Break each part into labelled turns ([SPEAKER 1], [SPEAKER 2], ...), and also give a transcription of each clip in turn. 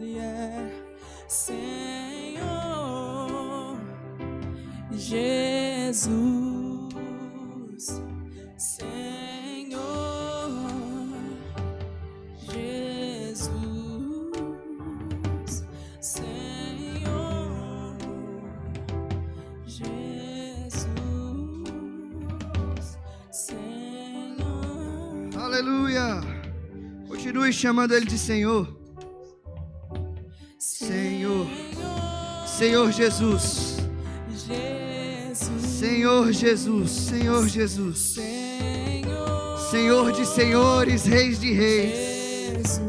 [SPEAKER 1] Senhor Jesus, Senhor Jesus, Senhor Jesus, Senhor.
[SPEAKER 2] Aleluia! Continue chamando Ele de Senhor. Senhor, Senhor Jesus, Senhor Jesus, Senhor Jesus, Senhor de senhores, Reis de reis.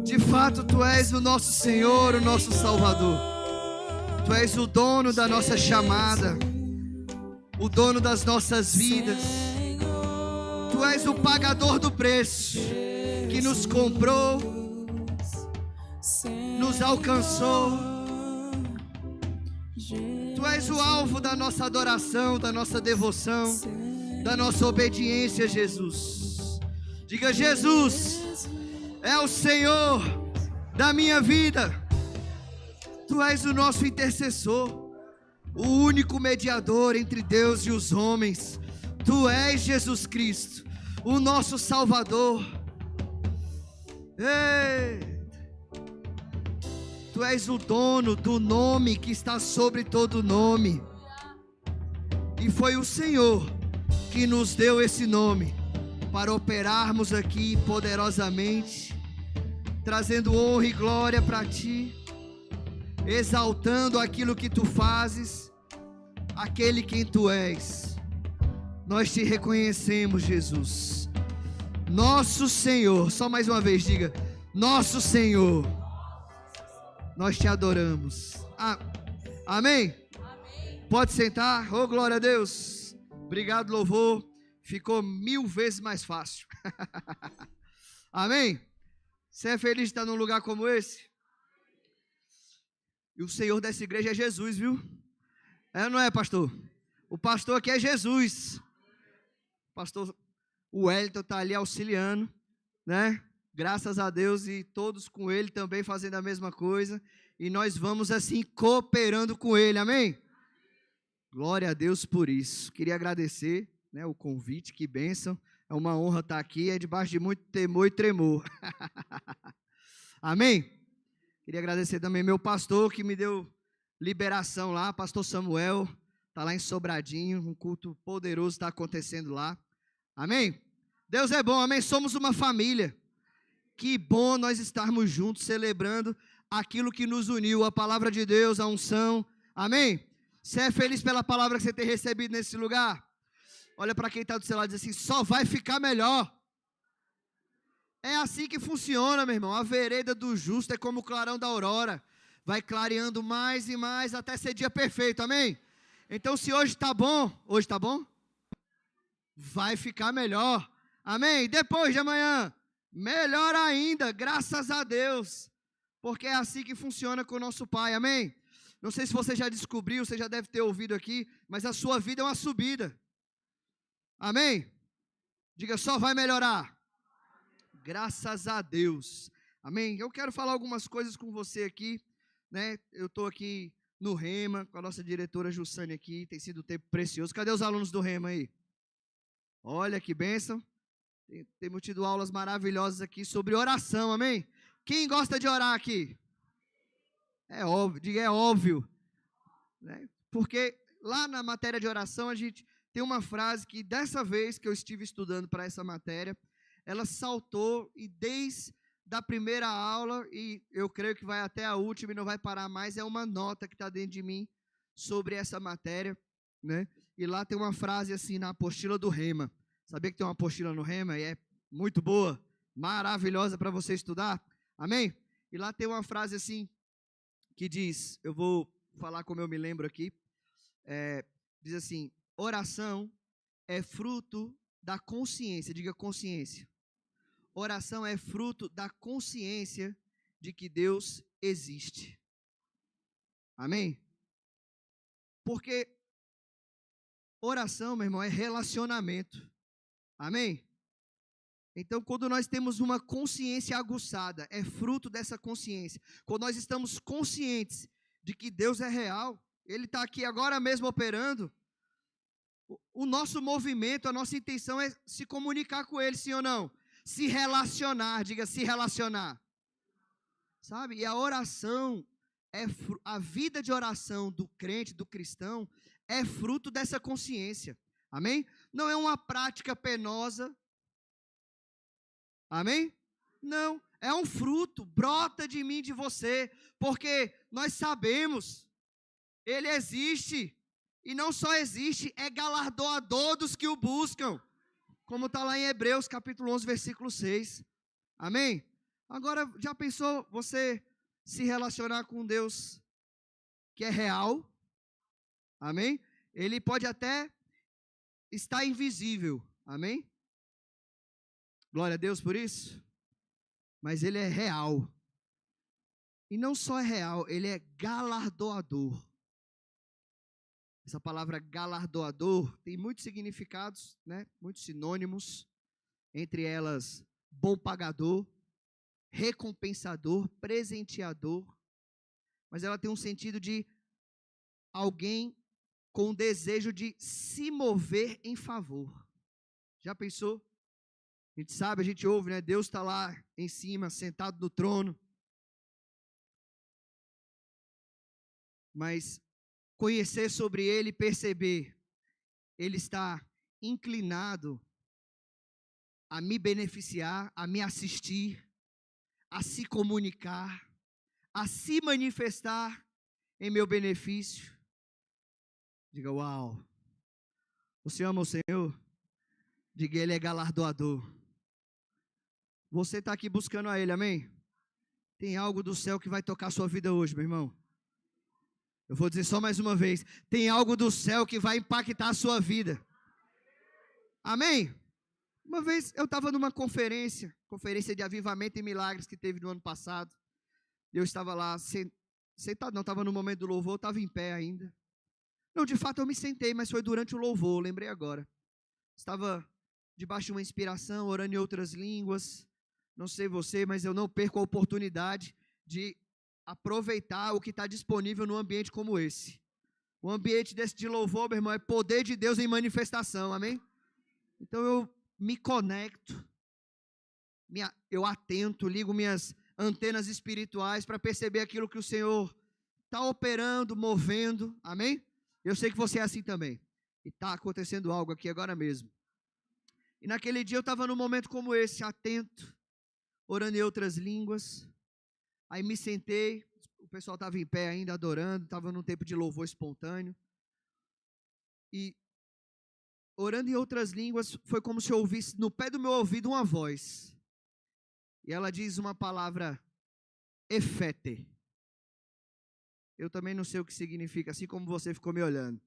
[SPEAKER 2] De fato, Tu és o nosso Senhor, o nosso Salvador. Tu és o dono da nossa chamada, o dono das nossas vidas. Tu és o pagador do preço que nos comprou, nos alcançou. Tu és o alvo da nossa adoração, da nossa devoção, da nossa obediência, Jesus. Diga: Jesus é o Senhor da minha vida. Tu és o nosso intercessor, o único mediador entre Deus e os homens. Tu és Jesus Cristo, o nosso Salvador. Ei! Tu és o dono do nome que está sobre todo nome. E foi o Senhor que nos deu esse nome para operarmos aqui poderosamente, trazendo honra e glória para Ti, exaltando aquilo que Tu fazes, aquele quem Tu és. Nós Te reconhecemos, Jesus, nosso Senhor. Só mais uma vez, diga: nosso Senhor. Nós Te adoramos. Amém? Pode sentar. Oh, glória a Deus. Obrigado, louvor. Ficou 1000 vezes mais fácil. Amém? Você é feliz de estar num lugar como esse? E o Senhor dessa igreja é Jesus, viu? É ou não é, pastor? O pastor aqui é Jesus. O pastor Wellington está ali auxiliando, né? Graças a Deus, e todos com Ele também fazendo a mesma coisa. E nós vamos assim cooperando com Ele, amém? Glória a Deus por isso. Queria agradecer, né, o convite, que bênção. É uma honra estar aqui, é debaixo de muito temor e tremor. Amém? Queria agradecer também meu pastor que me deu liberação lá, pastor Samuel. Está lá em Sobradinho, um culto poderoso está acontecendo lá. Amém? Deus é bom, amém? Somos uma família. Que bom nós estarmos juntos celebrando aquilo que nos uniu, a palavra de Deus, a unção. Amém? Você é feliz pela palavra que você tem recebido nesse lugar? Olha para quem está do seu lado e diz assim: só vai ficar melhor. É assim que funciona, meu irmão. A vereda do justo é como o clarão da aurora. Vai clareando mais e mais até ser dia perfeito, amém? Então, se hoje está bom, vai ficar melhor, amém? Depois de amanhã, melhor ainda, graças a Deus, porque é assim que funciona com o nosso Pai, amém? Não sei se você já descobriu, você já deve ter ouvido aqui, mas a sua vida é uma subida, amém? Diga: só vai melhorar, graças a Deus, amém? Eu quero falar algumas coisas com você aqui, né? Eu estou aqui no Rema, com a nossa diretora Jussane aqui, tem sido um tempo precioso. Cadê os alunos do Rema aí? Olha que bênção. Temos tido aulas maravilhosas aqui sobre oração, amém? Quem gosta de orar aqui? É óbvio, diga: é óbvio, né? Porque lá na matéria de oração a gente tem uma frase que dessa vez que eu estive estudando para essa matéria, ela saltou, e desde a primeira aula, e eu creio que vai até a última e não vai parar mais, é uma nota que está dentro de mim sobre essa matéria, né? E lá tem uma frase assim na apostila do Rema. Sabia que tem uma apostila no Rema? E é muito boa, maravilhosa para você estudar, amém? E lá tem uma frase assim, que diz, eu vou falar como eu me lembro aqui, diz assim: oração é fruto da consciência, diga consciência. Oração é fruto da consciência de que Deus existe, amém? Porque oração, meu irmão, é relacionamento, amém? Então, quando nós temos uma consciência aguçada, é fruto dessa consciência. Quando nós estamos conscientes de que Deus é real, Ele está aqui agora mesmo operando, o nosso movimento, a nossa intenção é se comunicar com Ele, sim ou não? Se relacionar, diga se relacionar. Sabe? E a oração, a vida de oração do crente, do cristão, é fruto dessa consciência. Amém? Não é uma prática penosa. Amém? Não, é um fruto, brota de mim, de você, porque nós sabemos, Ele existe, e não só existe, é galardoador dos que o buscam, como está lá em Hebreus capítulo 11, versículo 6, amém? Agora, já pensou você se relacionar com Deus que é real, amém? Ele pode até estar invisível, amém? Glória a Deus por isso, mas Ele é real, e não só é real, Ele é galardoador. Essa palavra galardoador tem muitos significados, né? Muitos sinônimos, entre elas bom pagador, recompensador, presenteador, mas ela tem um sentido de alguém com o desejo de se mover em favor. Já pensou? A gente sabe, a gente ouve, né? Deus está lá em cima, sentado no trono, mas conhecer sobre Ele e perceber, Ele está inclinado a me beneficiar, a me assistir, a se comunicar, a se manifestar em meu benefício. Diga, uau, você ama o Senhor? Diga, Ele é galardoador. Você está aqui buscando a Ele, amém? Tem algo do céu que vai tocar a sua vida hoje, meu irmão. Eu vou dizer só mais uma vez, tem algo do céu que vai impactar a sua vida. Amém? Uma vez eu estava numa conferência de avivamento e milagres que teve no ano passado. Eu estava lá sentado, não, estava no momento do louvor, estava em pé ainda. Não, de fato eu me sentei, mas foi durante o louvor, lembrei agora. Estava debaixo de uma inspiração, orando em outras línguas. Não sei você, mas eu não perco a oportunidade de aproveitar o que está disponível num ambiente como esse. O ambiente desse de louvor, meu irmão, é poder de Deus em manifestação, amém? Então eu me conecto, eu atento, ligo minhas antenas espirituais para perceber aquilo que o Senhor está operando, movendo, amém? Eu sei que você é assim também, e está acontecendo algo aqui agora mesmo. E naquele dia eu estava num momento como esse, atento, orando em outras línguas, aí me sentei, o pessoal estava em pé ainda adorando, estava num tempo de louvor espontâneo, e orando em outras línguas, foi como se eu ouvisse no pé do meu ouvido uma voz. E ela diz uma palavra, efete. Eu também não sei o que significa, assim como você ficou me olhando.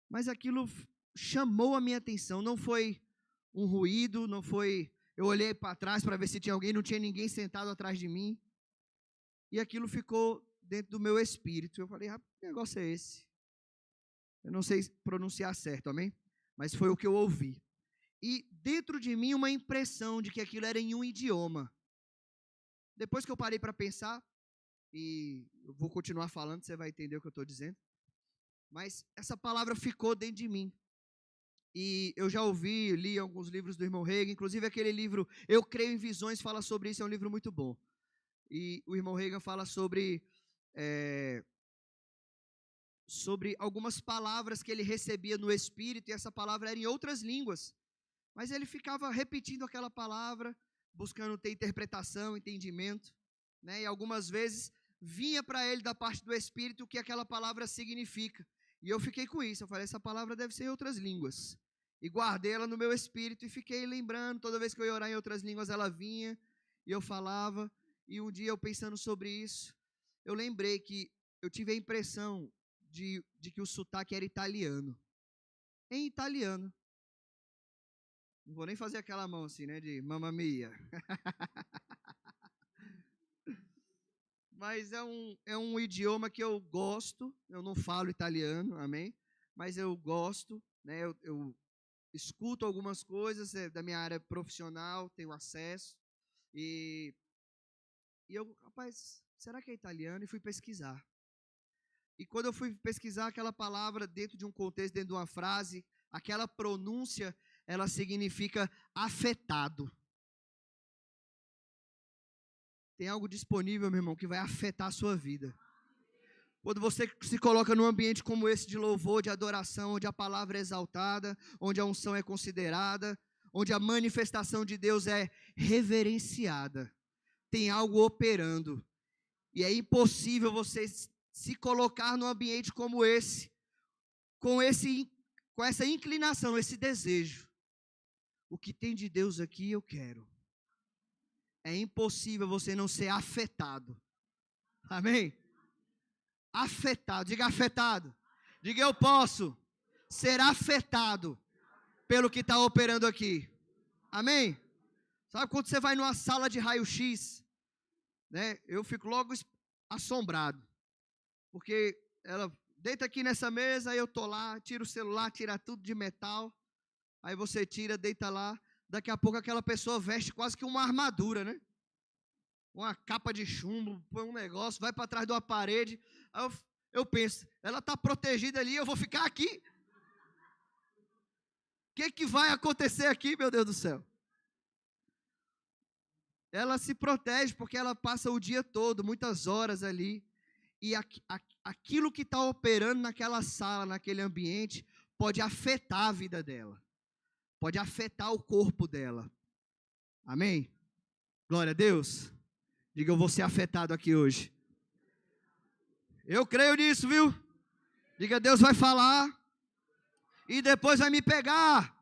[SPEAKER 2] Mas aquilo chamou a minha atenção, não foi um ruído, não foi... Eu olhei para trás para ver se tinha alguém, não tinha ninguém sentado atrás de mim. E aquilo ficou dentro do meu espírito. Eu falei, que negócio é esse? Eu não sei pronunciar certo, amém? Mas foi o que eu ouvi. E dentro de mim uma impressão de que aquilo era em um idioma. Depois que eu parei para pensar, e eu vou continuar falando, você vai entender o que eu estou dizendo. Mas essa palavra ficou dentro de mim. E eu já ouvi, li alguns livros do irmão Reagan, inclusive aquele livro, Eu Creio em Visões, fala sobre isso, é um livro muito bom. E o irmão Reagan fala sobre algumas palavras que ele recebia no Espírito, e essa palavra era em outras línguas. Mas ele ficava repetindo aquela palavra, buscando ter interpretação, entendimento, né? E algumas vezes vinha para ele da parte do Espírito o que aquela palavra significa. E eu fiquei com isso, eu falei, essa palavra deve ser em outras línguas. E guardei ela no meu espírito e fiquei lembrando, toda vez que eu ia orar em outras línguas, ela vinha, e eu falava. E um dia eu pensando sobre isso, eu lembrei que eu tive a impressão de que o sotaque era italiano. Em italiano. Não vou nem fazer aquela mão assim, né, de mamma mia. Mas é um idioma que eu gosto, eu não falo italiano, amém? Mas eu gosto, né, escuto algumas coisas da minha área profissional, tenho acesso, e eu, rapaz, será que é italiano? E fui pesquisar. E quando eu fui pesquisar aquela palavra dentro de um contexto, dentro de uma frase, aquela pronúncia, ela significa afetado. Tem algo disponível, meu irmão, que vai afetar a sua vida. Quando você se coloca num ambiente como esse de louvor, de adoração, onde a palavra é exaltada, onde a unção é considerada, onde a manifestação de Deus é reverenciada, tem algo operando. E é impossível você se colocar num ambiente como esse, com essa inclinação, esse desejo. O que tem de Deus aqui eu quero. É impossível você não ser afetado. Amém? Afetado, diga afetado. Diga eu posso ser afetado pelo que está operando aqui. Amém? Sabe quando você vai numa sala de raio-x, né? Eu fico logo assombrado. Porque ela deita aqui nessa mesa, aí eu tô lá, tiro o celular, tira tudo de metal. Aí você tira, deita lá. Daqui a pouco aquela pessoa veste quase que uma armadura, né? Uma capa de chumbo, põe um negócio, vai para trás de uma parede. Aí eu penso, ela está protegida ali, eu vou ficar aqui. O que vai acontecer aqui, meu Deus do céu? Ela se protege porque ela passa o dia todo, muitas horas ali. E aquilo que está operando naquela sala, naquele ambiente, pode afetar a vida dela. Pode afetar o corpo dela. Amém? Glória a Deus. Diga, eu vou ser afetado aqui hoje. Eu creio nisso, viu? Diga, Deus vai falar e depois vai me pegar.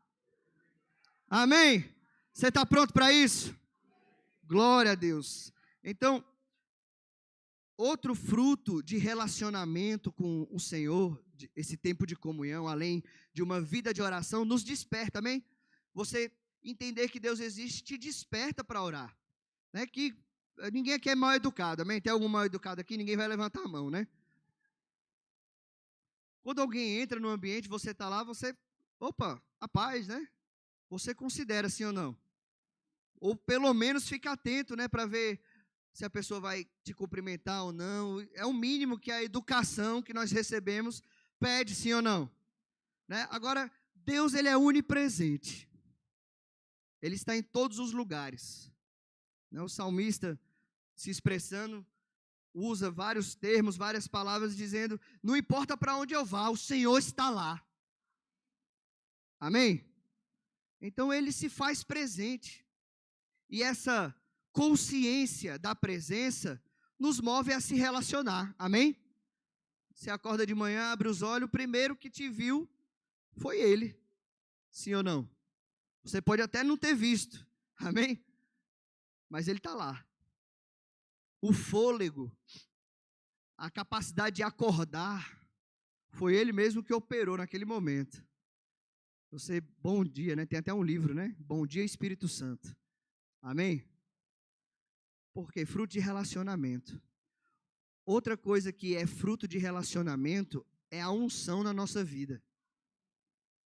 [SPEAKER 2] Amém? Você está pronto para isso? Glória a Deus. Então, outro fruto de relacionamento com o Senhor, esse tempo de comunhão, além de uma vida de oração, nos desperta, amém? Você entender que Deus existe, te desperta para orar. Né? Que ninguém aqui é mal educado, amém? Tem algum mal educado aqui? Ninguém vai levantar a mão, né? Quando alguém entra no ambiente, você está lá, opa, a paz, né? Você considera sim ou não? Ou pelo menos fica atento, né? Para ver se a pessoa vai te cumprimentar ou não. É o mínimo que a educação que nós recebemos pede, sim ou não? Né? Agora, Deus, ele é onipresente. Ele está em todos os lugares. Né? O salmista, se expressando, usa vários termos, várias palavras, dizendo, não importa para onde eu vá, o Senhor está lá. Amém? Então, ele se faz presente. E essa consciência da presença nos move a se relacionar. Amém? Você acorda de manhã, abre os olhos, o primeiro que te viu foi ele. Sim ou não? Você pode até não ter visto. Amém? Mas ele está lá. O fôlego, a capacidade de acordar, foi ele mesmo que operou naquele momento. Você, bom dia, né? Tem até um livro, né? Bom dia, Espírito Santo. Amém? Porque fruto de relacionamento. Outra coisa que é fruto de relacionamento é a unção na nossa vida.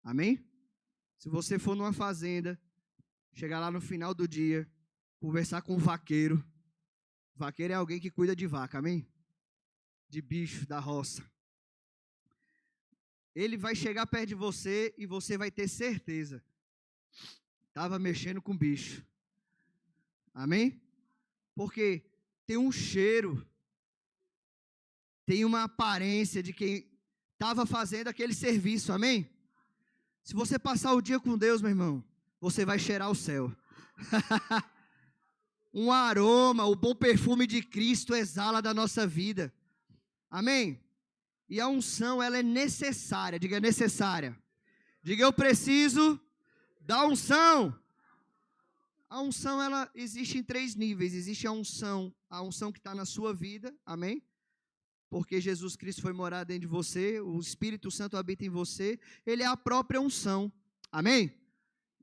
[SPEAKER 2] Amém? Se você for numa fazenda, chegar lá no final do dia, conversar com o vaqueiro. Vaqueiro é alguém que cuida de vaca, amém? De bicho, da roça. Ele vai chegar perto de você e você vai ter certeza. Estava mexendo com bicho. Amém? Porque tem um cheiro, tem uma aparência de quem estava fazendo aquele serviço, amém? Se você passar o dia com Deus, meu irmão, você vai cheirar o céu. Um aroma, o bom perfume de Cristo exala da nossa vida. Amém? E a unção, ela é necessária, diga necessária. Diga eu preciso da unção. A unção, ela existe em 3 níveis. Existe a unção que está na sua vida, amém? Porque Jesus Cristo foi morar dentro de você, o Espírito Santo habita em você, ele é a própria unção, amém?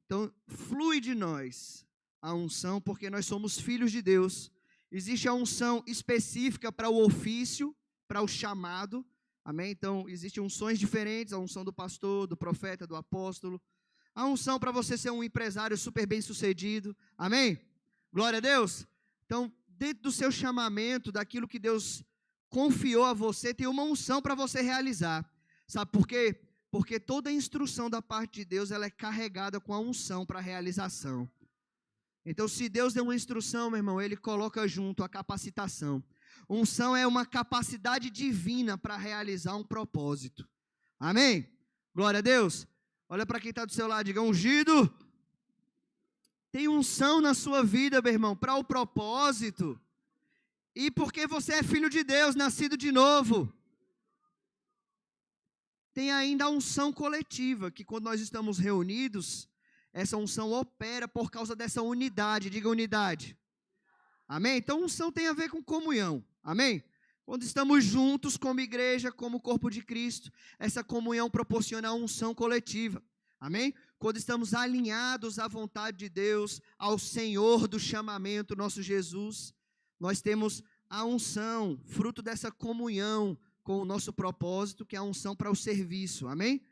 [SPEAKER 2] Então, flui de nós a unção, porque nós somos filhos de Deus. Existe a unção específica para o ofício, para o chamado, amém? Então, existem unções diferentes, a unção do pastor, do profeta, do apóstolo, A unção para você ser um empresário super bem sucedido. Amém? Glória a Deus. Então, dentro do seu chamamento, daquilo que Deus confiou a você, tem uma unção para você realizar. Sabe por quê? Porque toda instrução da parte de Deus, ela é carregada com a unção para a realização. Então, se Deus deu uma instrução, meu irmão, Ele coloca junto a capacitação. Unção é uma capacidade divina para realizar um propósito. Amém? Glória a Deus. Olha para quem está do seu lado, diga: ungido. Tem unção na sua vida, meu irmão, para o propósito. E porque você é filho de Deus, nascido de novo. Tem ainda a unção coletiva, que quando nós estamos reunidos, essa unção opera por causa dessa unidade. Diga unidade. Amém? Então unção tem a ver com comunhão. Amém? Quando estamos juntos como igreja, como corpo de Cristo, essa comunhão proporciona a unção coletiva. Amém? Quando estamos alinhados à vontade de Deus, ao Senhor do chamamento, nosso Jesus, nós temos a unção, fruto dessa comunhão com o nosso propósito, que é a unção para o serviço. Amém?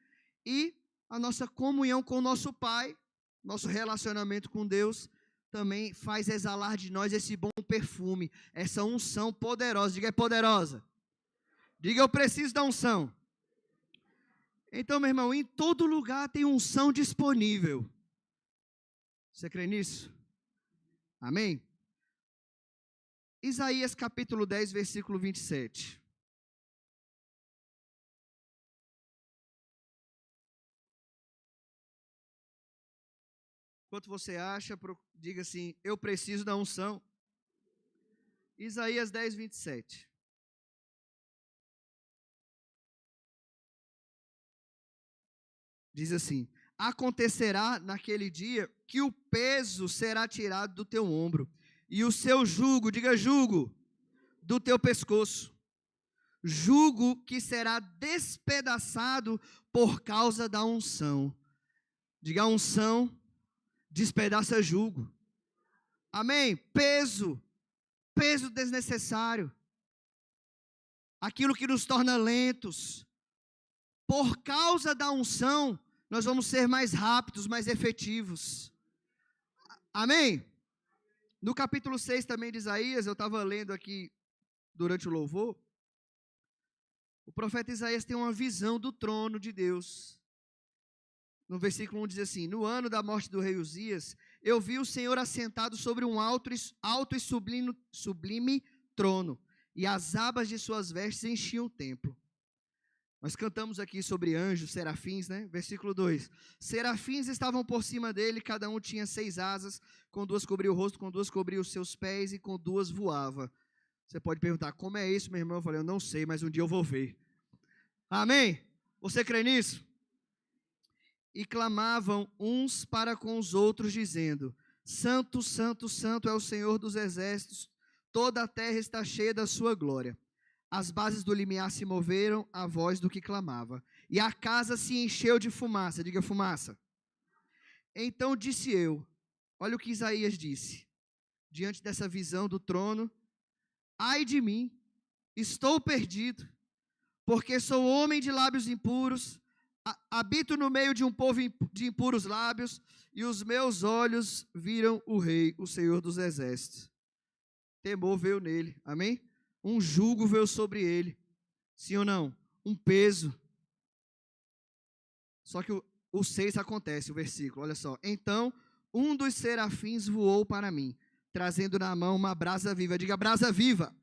[SPEAKER 2] E a nossa comunhão com o nosso Pai, nosso relacionamento com Deus, também faz exalar de nós esse bom perfume, essa unção poderosa. Diga: é poderosa. Diga: eu preciso da unção. Então, meu irmão, em todo lugar tem unção disponível. Você crê nisso? Amém? Isaías capítulo 10, versículo 27. Enquanto você acha, diga assim: eu preciso da unção. Isaías 10, 27. Diz assim: acontecerá naquele dia que o peso será tirado do teu ombro, e o seu jugo, diga jugo, do teu pescoço. Jugo que será despedaçado por causa da unção. Diga: a unção despedaça jugo. Amém? Peso desnecessário. Aquilo que nos torna lentos. Por causa da unção, nós vamos ser mais rápidos, mais efetivos. Amém? No capítulo 6 também de Isaías, eu estava lendo aqui durante o louvor, o profeta Isaías tem uma visão do trono de Deus. No versículo 1 diz assim: no ano da morte do rei Uzias, eu vi o Senhor assentado sobre um alto e sublime trono, e as abas de suas vestes enchiam o templo. Nós cantamos aqui sobre anjos, serafins, né? Versículo 2. Serafins estavam por cima dele, cada um tinha 6 asas, com 2 cobria o rosto, com 2 cobria os seus pés e com 2 voava. Você pode perguntar: como é isso, meu irmão? Eu falei: eu não sei, mas um dia eu vou ver. Amém? Você crê nisso? E clamavam uns para com os outros, dizendo: Santo, Santo, Santo é o Senhor dos exércitos, toda a terra está cheia da sua glória. As bases do limiar se moveram à voz do que clamava, e a casa se encheu de fumaça. Diga: fumaça. Então disse eu, olha o que Isaías disse, diante dessa visão do trono: ai de mim, estou perdido, porque sou homem de lábios impuros, habito no meio de um povo de impuros lábios, e os meus olhos viram o Rei, o Senhor dos exércitos. Temor veio nele, amém? Um jugo veio sobre ele, sim ou não? Um peso. Só que o 6 acontece, o versículo, olha só. Então, um dos serafins voou para mim, trazendo na mão uma brasa viva. Diga: brasa viva.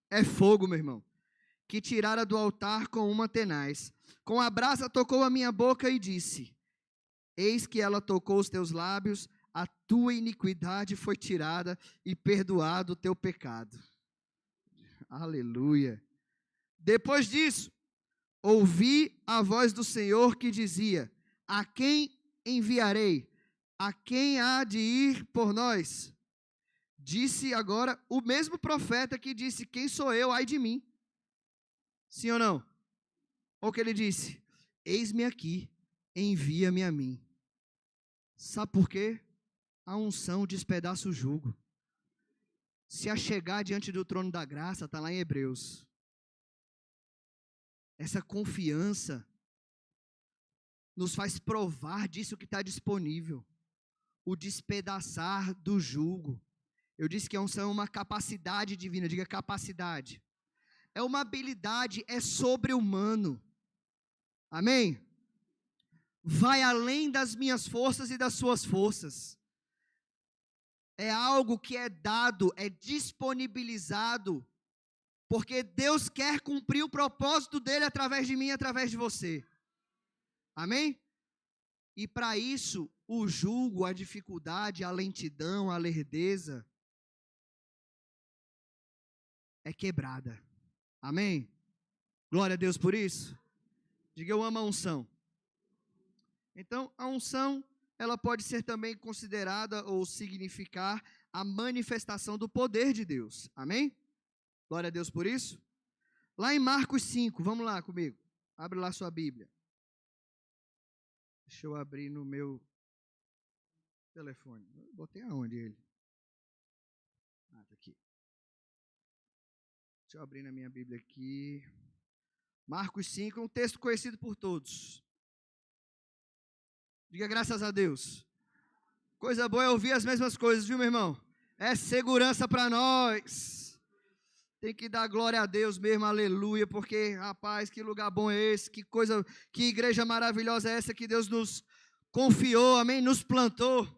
[SPEAKER 2] É fogo, meu irmão. Que tirara do altar com uma tenaz. Com a brasa tocou a minha boca e disse: eis que ela tocou os teus lábios, a tua iniquidade foi tirada e perdoado o teu pecado. Aleluia. Depois disso, ouvi a voz do Senhor que dizia: a quem enviarei? A quem há de ir por nós? Disse agora o mesmo profeta que disse: quem sou eu, ai de mim? Sim ou não? Olha o que ele disse: eis-me aqui, envia-me a mim. Sabe por quê? A unção despedaça o jugo. Se achegar diante do trono da graça, está lá em Hebreus. Essa confiança nos faz provar disso que está disponível. O despedaçar do jugo. Eu disse que a unção é uma capacidade divina, diga capacidade. É uma habilidade, é sobre-humano. Amém? Vai além das minhas forças e das suas forças. É algo que é dado, é disponibilizado, porque Deus quer cumprir o propósito dele através de mim e através de você. Amém? E para isso, o jugo, a dificuldade, a lentidão, a lerdeza é quebrada. Amém? Glória a Deus por isso. Diga, eu amo a unção. Então, a unção, ela pode ser também considerada ou significar a manifestação do poder de Deus. Amém? Glória a Deus por isso. Lá em Marcos 5, vamos lá comigo. Abre lá sua Bíblia. Deixa eu abrir no meu telefone. Eu botei aonde ele? Ah, tá aqui. Deixa eu abrir na minha Bíblia aqui. Marcos 5, um texto conhecido por todos. Diga graças a Deus. Coisa boa é ouvir as mesmas coisas, viu, meu irmão? É segurança para nós. Tem que dar glória a Deus mesmo, aleluia, porque, rapaz, que lugar bom é esse, que coisa, que igreja maravilhosa é essa que Deus nos confiou, amém? Nos plantou.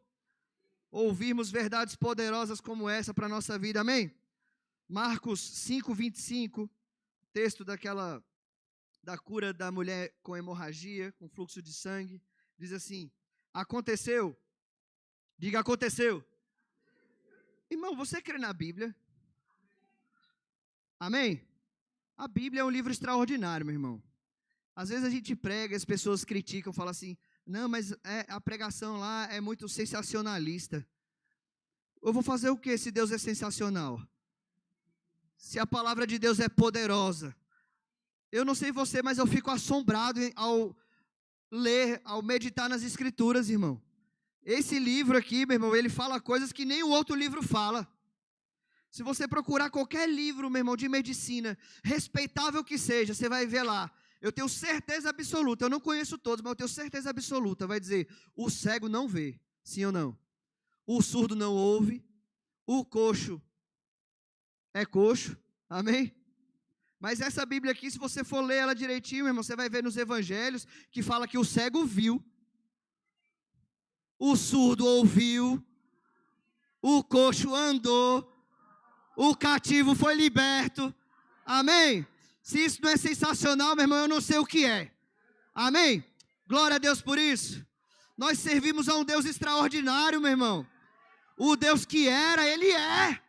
[SPEAKER 2] Ouvirmos verdades poderosas como essa para a nossa vida, amém? Marcos 5, 25, texto da cura da mulher com hemorragia, com fluxo de sangue, diz assim, aconteceu, diga aconteceu. Irmão, você crê na Bíblia? Amém? A Bíblia é um livro extraordinário, meu irmão. Às vezes a gente prega, as pessoas criticam, falam assim, não, mas a pregação lá é muito sensacionalista. Eu vou fazer o que se Deus é sensacional? Se a palavra de Deus é poderosa. Eu não sei você, mas eu fico assombrado ao ler, ao meditar nas Escrituras, irmão. Esse livro aqui, meu irmão, ele fala coisas que nem o outro livro fala. Se você procurar qualquer livro, meu irmão, de medicina, respeitável que seja, você vai ver lá. Eu tenho certeza absoluta, eu não conheço todos, mas eu tenho certeza absoluta, vai dizer, o cego não vê, sim ou não? O surdo não ouve, o coxo é coxo, amém? Mas essa Bíblia aqui, se você for ler ela direitinho, meu irmão, você vai ver nos evangelhos que fala que o cego viu, o surdo ouviu, o coxo andou, o cativo foi liberto, amém? Se isso não é sensacional, meu irmão, eu não sei o que é, amém? Glória a Deus por isso. Nós servimos a um Deus extraordinário, meu irmão. O Deus que era, Ele é.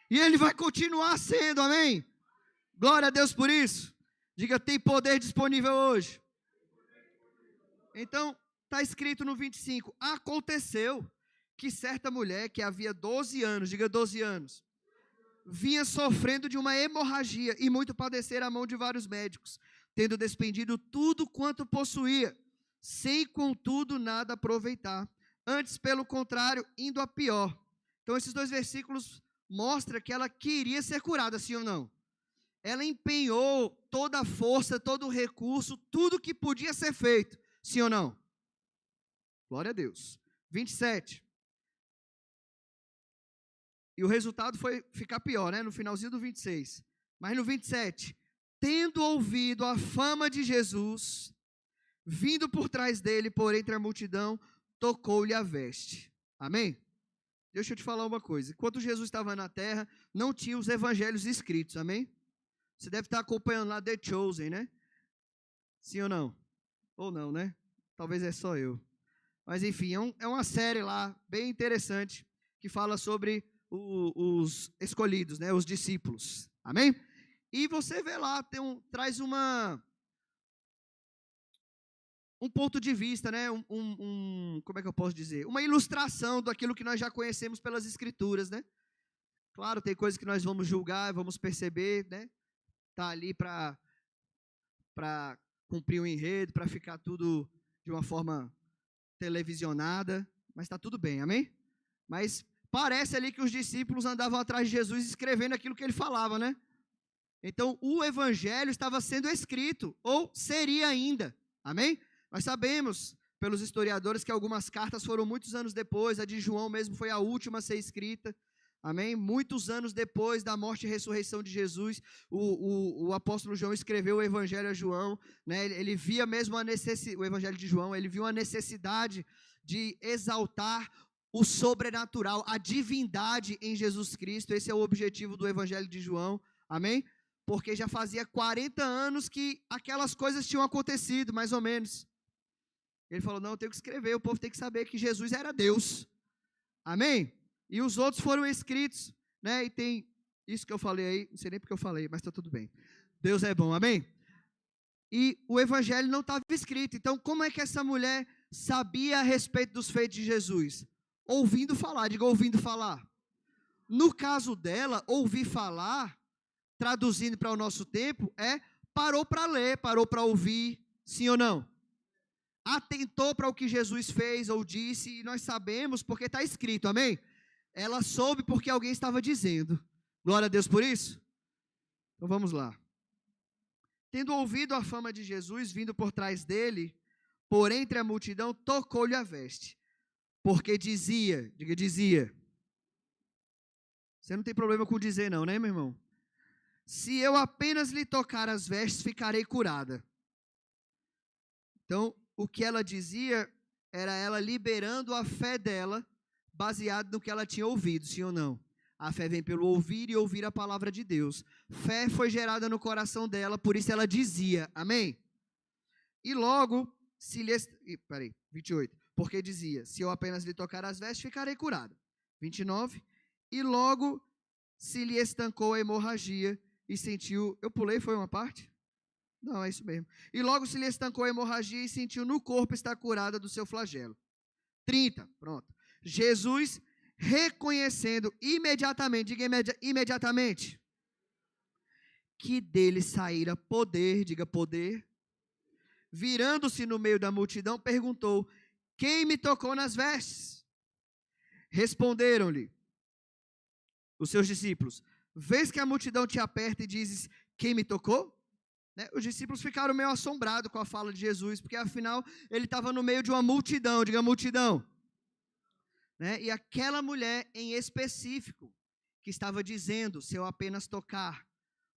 [SPEAKER 2] E Ele vai continuar sendo, amém? Glória a Deus por isso. Diga, tem poder disponível hoje. Então, está escrito no 25, aconteceu que certa mulher que havia 12 anos, diga 12 anos, vinha sofrendo de uma hemorragia e muito padecer à mão de vários médicos, tendo despendido tudo quanto possuía, sem contudo nada aproveitar, antes pelo contrário, indo a pior. Então esses dois versículos mostram que ela queria ser curada, sim ou não? Ela empenhou toda a força, todo o recurso, tudo que podia ser feito, sim ou não? Glória a Deus. 27. E o resultado foi ficar pior, né? No finalzinho do 26. Mas no 27, tendo ouvido a fama de Jesus, vindo por trás dele, por entre a multidão, tocou-lhe a veste. Amém? Deixa eu te falar uma coisa. Enquanto Jesus estava na terra, não tinha os evangelhos escritos, amém? Você deve estar acompanhando lá The Chosen, né? Sim ou não? Ou não, né? Talvez é só eu. Mas enfim, é uma série lá, bem interessante, que fala sobre os escolhidos, né, os discípulos, amém? E você vê lá, traz um ponto de vista, né, como é que eu posso dizer? Uma ilustração daquilo que nós já conhecemos pelas Escrituras, né? Claro, tem coisas que nós vamos julgar, vamos perceber, né? Tá ali para cumprir um enredo, para ficar tudo de uma forma televisionada, mas está tudo bem, amém? Mas parece ali que os discípulos andavam atrás de Jesus escrevendo aquilo que ele falava, né? Então, o evangelho estava sendo escrito, ou seria ainda, amém? Nós sabemos, pelos historiadores, que algumas cartas foram muitos anos depois, a de João mesmo foi a última a ser escrita, amém? Muitos anos depois da morte e ressurreição de Jesus, o apóstolo João escreveu o Evangelho a João, né? Ele via mesmo o Evangelho de João, ele viu a necessidade de exaltar o sobrenatural, a divindade em Jesus Cristo. Esse é o objetivo do Evangelho de João, amém? Porque já fazia 40 anos que aquelas coisas tinham acontecido, mais ou menos. Ele falou, não, eu tenho que escrever, o povo tem que saber que Jesus era Deus, amém? E os outros foram escritos, né? E tem isso que eu falei aí, não sei nem porque eu falei, mas está tudo bem. Deus é bom, amém? E o Evangelho não estava escrito, então como é que essa mulher sabia a respeito dos feitos de Jesus? Ouvindo falar, diga ouvindo falar. No caso dela, ouvir falar, traduzindo para o nosso tempo, parou para ler, parou para ouvir, sim ou não? Atentou para o que Jesus fez ou disse, e nós sabemos porque está escrito, amém? Ela soube porque alguém estava dizendo. Glória a Deus por isso? Então vamos lá. Tendo ouvido a fama de Jesus, vindo por trás dele, por entre a multidão, tocou-lhe a veste. Porque dizia, diga dizia. Você não tem problema com dizer não, né, meu irmão? Se eu apenas lhe tocar as vestes, ficarei curada. Então, o que ela dizia era ela liberando a fé dela, baseado no que ela tinha ouvido, sim ou não? A fé vem pelo ouvir e ouvir a palavra de Deus. Fé foi gerada no coração dela, por isso ela dizia, amém? E logo, 28, porque dizia, se eu apenas lhe tocar as vestes, ficarei curada. 29, e logo se lhe estancou a hemorragia e sentiu, eu pulei, foi uma parte? Não, é isso mesmo. E logo se lhe estancou a hemorragia e sentiu no corpo estar curada do seu flagelo. 30, pronto. Jesus, reconhecendo imediatamente, diga imediatamente, que dele saíra poder, diga poder, virando-se no meio da multidão, perguntou, quem me tocou nas vestes? Responderam-lhe os seus discípulos, vês que a multidão te aperta e dizes, quem me tocou? Né? Os discípulos ficaram meio assombrados com a fala de Jesus, porque afinal ele estava no meio de uma multidão, diga multidão. Né? E aquela mulher em específico, que estava dizendo, se eu apenas tocar,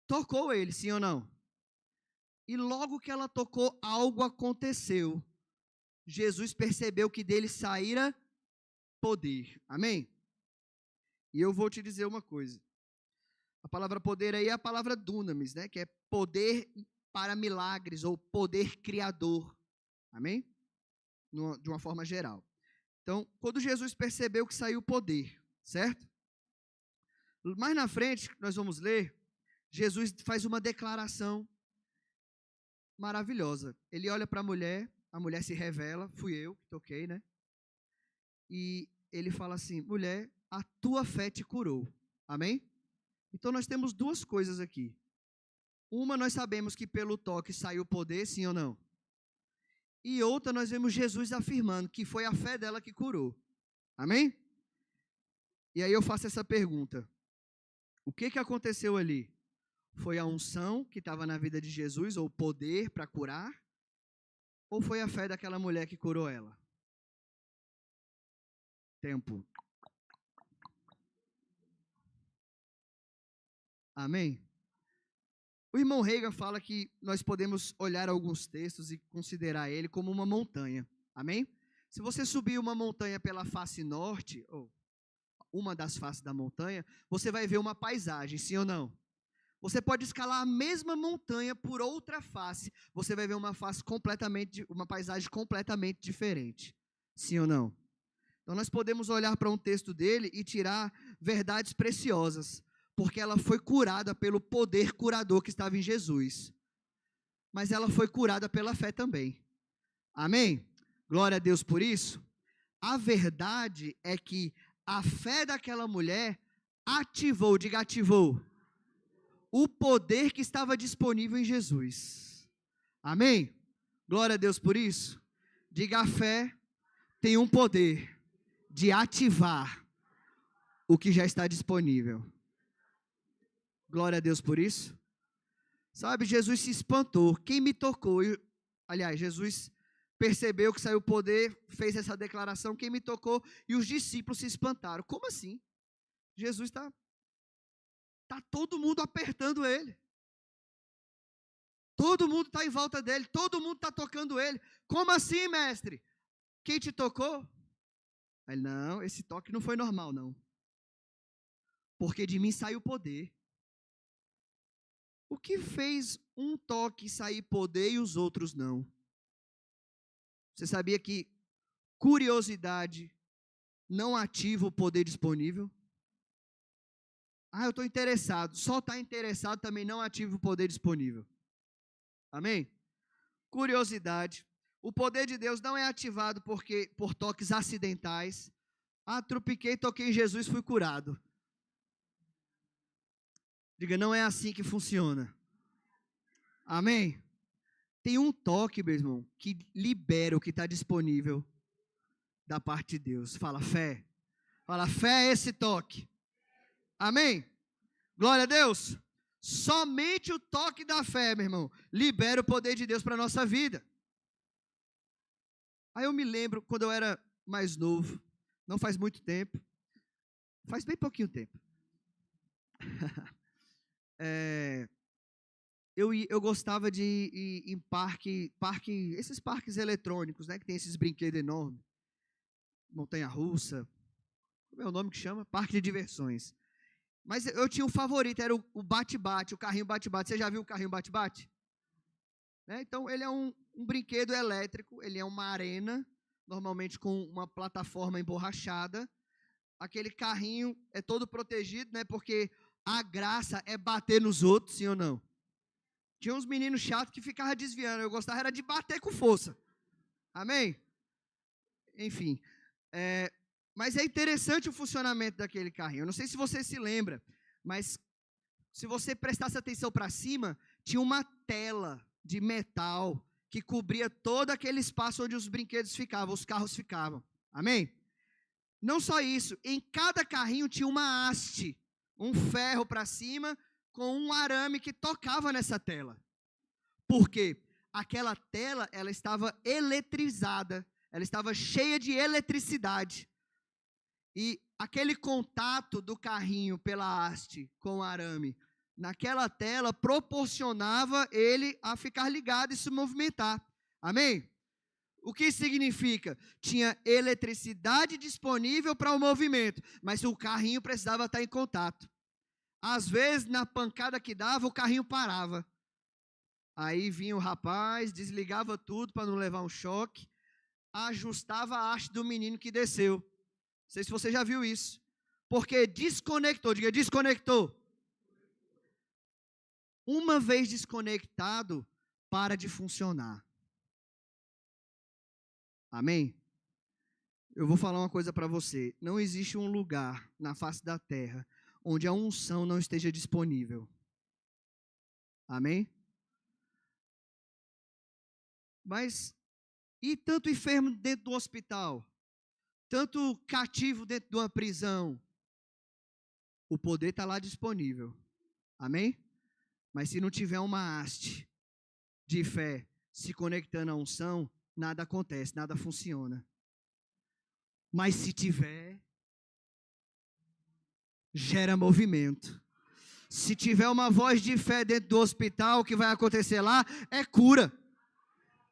[SPEAKER 2] tocou ele, sim ou não? E logo que ela tocou, algo aconteceu. Jesus percebeu que dele saíra poder, amém? E eu vou te dizer uma coisa, a palavra poder aí é a palavra dunamis, né? Que é poder para milagres, ou poder criador, amém? De uma forma geral. Então, quando Jesus percebeu que saiu poder, certo? Mais na frente, nós vamos ler, Jesus faz uma declaração maravilhosa. Ele olha para a mulher se revela, fui eu que toquei, né? E ele fala assim, mulher, a tua fé te curou, amém? Então nós temos duas coisas aqui. Uma, nós sabemos que pelo toque saiu poder, sim ou não? E outra, nós vemos Jesus afirmando que foi a fé dela que curou. Amém? E aí eu faço essa pergunta. O que aconteceu ali? Foi a unção que estava na vida de Jesus, ou poder para curar? Ou foi a fé daquela mulher que curou ela? Tempo. Amém? O irmão Reagan fala que nós podemos olhar alguns textos e considerar ele como uma montanha. Amém? Se você subir uma montanha pela face norte, ou uma das faces da montanha, você vai ver uma paisagem, sim ou não? Você pode escalar a mesma montanha por outra face, você vai ver uma paisagem completamente diferente. Sim ou não? Então nós podemos olhar para um texto dele e tirar verdades preciosas, porque ela foi curada pelo poder curador que estava em Jesus. Mas ela foi curada pela fé também. Amém? Glória a Deus por isso. A verdade é que a fé daquela mulher ativou, diga ativou, o poder que estava disponível em Jesus. Amém? Glória a Deus por isso. Diga, a fé tem um poder de ativar o que já está disponível. Glória a Deus por isso. Sabe, Jesus se espantou. Quem me tocou? Aliás, Jesus percebeu que saiu poder, fez essa declaração, quem me tocou, e os discípulos se espantaram. Como assim? Jesus está todo mundo apertando ele. Todo mundo está em volta dele, todo mundo está tocando ele. Como assim, mestre? Quem te tocou? Ele, não, esse toque não foi normal, não. Porque de mim saiu poder. O que fez um toque sair poder e os outros não? Você sabia que curiosidade não ativa o poder disponível? Ah, eu estou interessado. Só estar interessado também não ativa o poder disponível. Amém? Curiosidade. O poder de Deus não é ativado por toques acidentais. Ah, trupiquei, toquei em Jesus, fui curado. Diga, não é assim que funciona. Amém? Tem um toque, meu irmão, que libera o que está disponível da parte de Deus. Fala fé. Fala fé é esse toque. Amém? Glória a Deus. Somente o toque da fé, meu irmão, libera o poder de Deus para a nossa vida. Aí eu me lembro, quando eu era mais novo, não faz muito tempo, faz bem pouquinho tempo. Eu gostava de ir em esses parques eletrônicos, né, que tem esses brinquedos enormes, montanha-russa, como é o nome que chama? Parque de diversões. Mas eu tinha um favorito, era o bate-bate, o carrinho bate-bate. Você já viu o carrinho bate-bate? Então, ele é um brinquedo elétrico, ele é uma arena, normalmente com uma plataforma emborrachada. Aquele carrinho é todo protegido, né? Porque a graça é bater nos outros, sim ou não? Tinha uns meninos chatos que ficavam desviando, eu gostava era de bater com força. Amém? Enfim, mas é interessante o funcionamento daquele carrinho. Eu não sei se você se lembra, mas se você prestasse atenção para cima, tinha uma tela de metal que cobria todo aquele espaço onde os brinquedos ficavam, os carros ficavam. Amém? Não só isso, em cada carrinho tinha uma haste, um ferro para cima, com um arame que tocava nessa tela. Por quê? Aquela tela, ela estava eletrizada, ela estava cheia de eletricidade. E aquele contato do carrinho pela haste com o arame naquela tela proporcionava ele a ficar ligado e se movimentar. Amém? O que significa? Tinha eletricidade disponível para o movimento, mas o carrinho precisava estar em contato. Às vezes, na pancada que dava, o carrinho parava. Aí vinha o rapaz, desligava tudo para não levar um choque, ajustava a haste do menino que desceu. Não sei se você já viu isso. Porque desconectou, diga desconectou. Uma vez desconectado, para de funcionar. Amém? Eu vou falar uma coisa para você. Não existe um lugar na face da terra onde a unção não esteja disponível. Amém? Mas, e tanto enfermo dentro do hospital? Tanto cativo dentro de uma prisão? O poder está lá disponível. Amém? Mas se não tiver uma haste de fé se conectando à unção, nada acontece, nada funciona. Mas se tiver, gera movimento. Se tiver uma voz de fé dentro do hospital, o que vai acontecer lá é cura.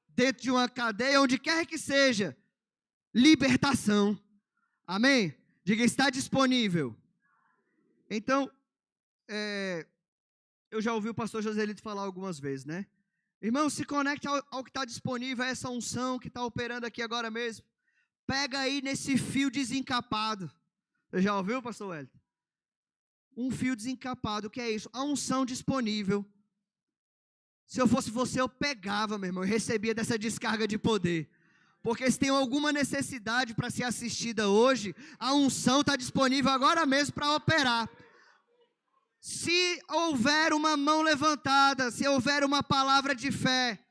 [SPEAKER 2] Dentro de uma cadeia, onde quer que seja, libertação. Amém? Diga, está disponível. Então, eu já ouvi o pastor Joselito falar algumas vezes, né? Irmão, se conecte ao que está disponível, a essa unção que está operando aqui agora mesmo. Pega aí nesse fio desencapado. Você já ouviu, pastor Wellington? Um fio desencapado, o que é isso? A unção disponível. Se eu fosse você, eu pegava, meu irmão, e recebia dessa descarga de poder. Porque se tem alguma necessidade para ser assistida hoje, a unção está disponível agora mesmo para operar. Se houver uma mão levantada, se houver uma palavra de fé,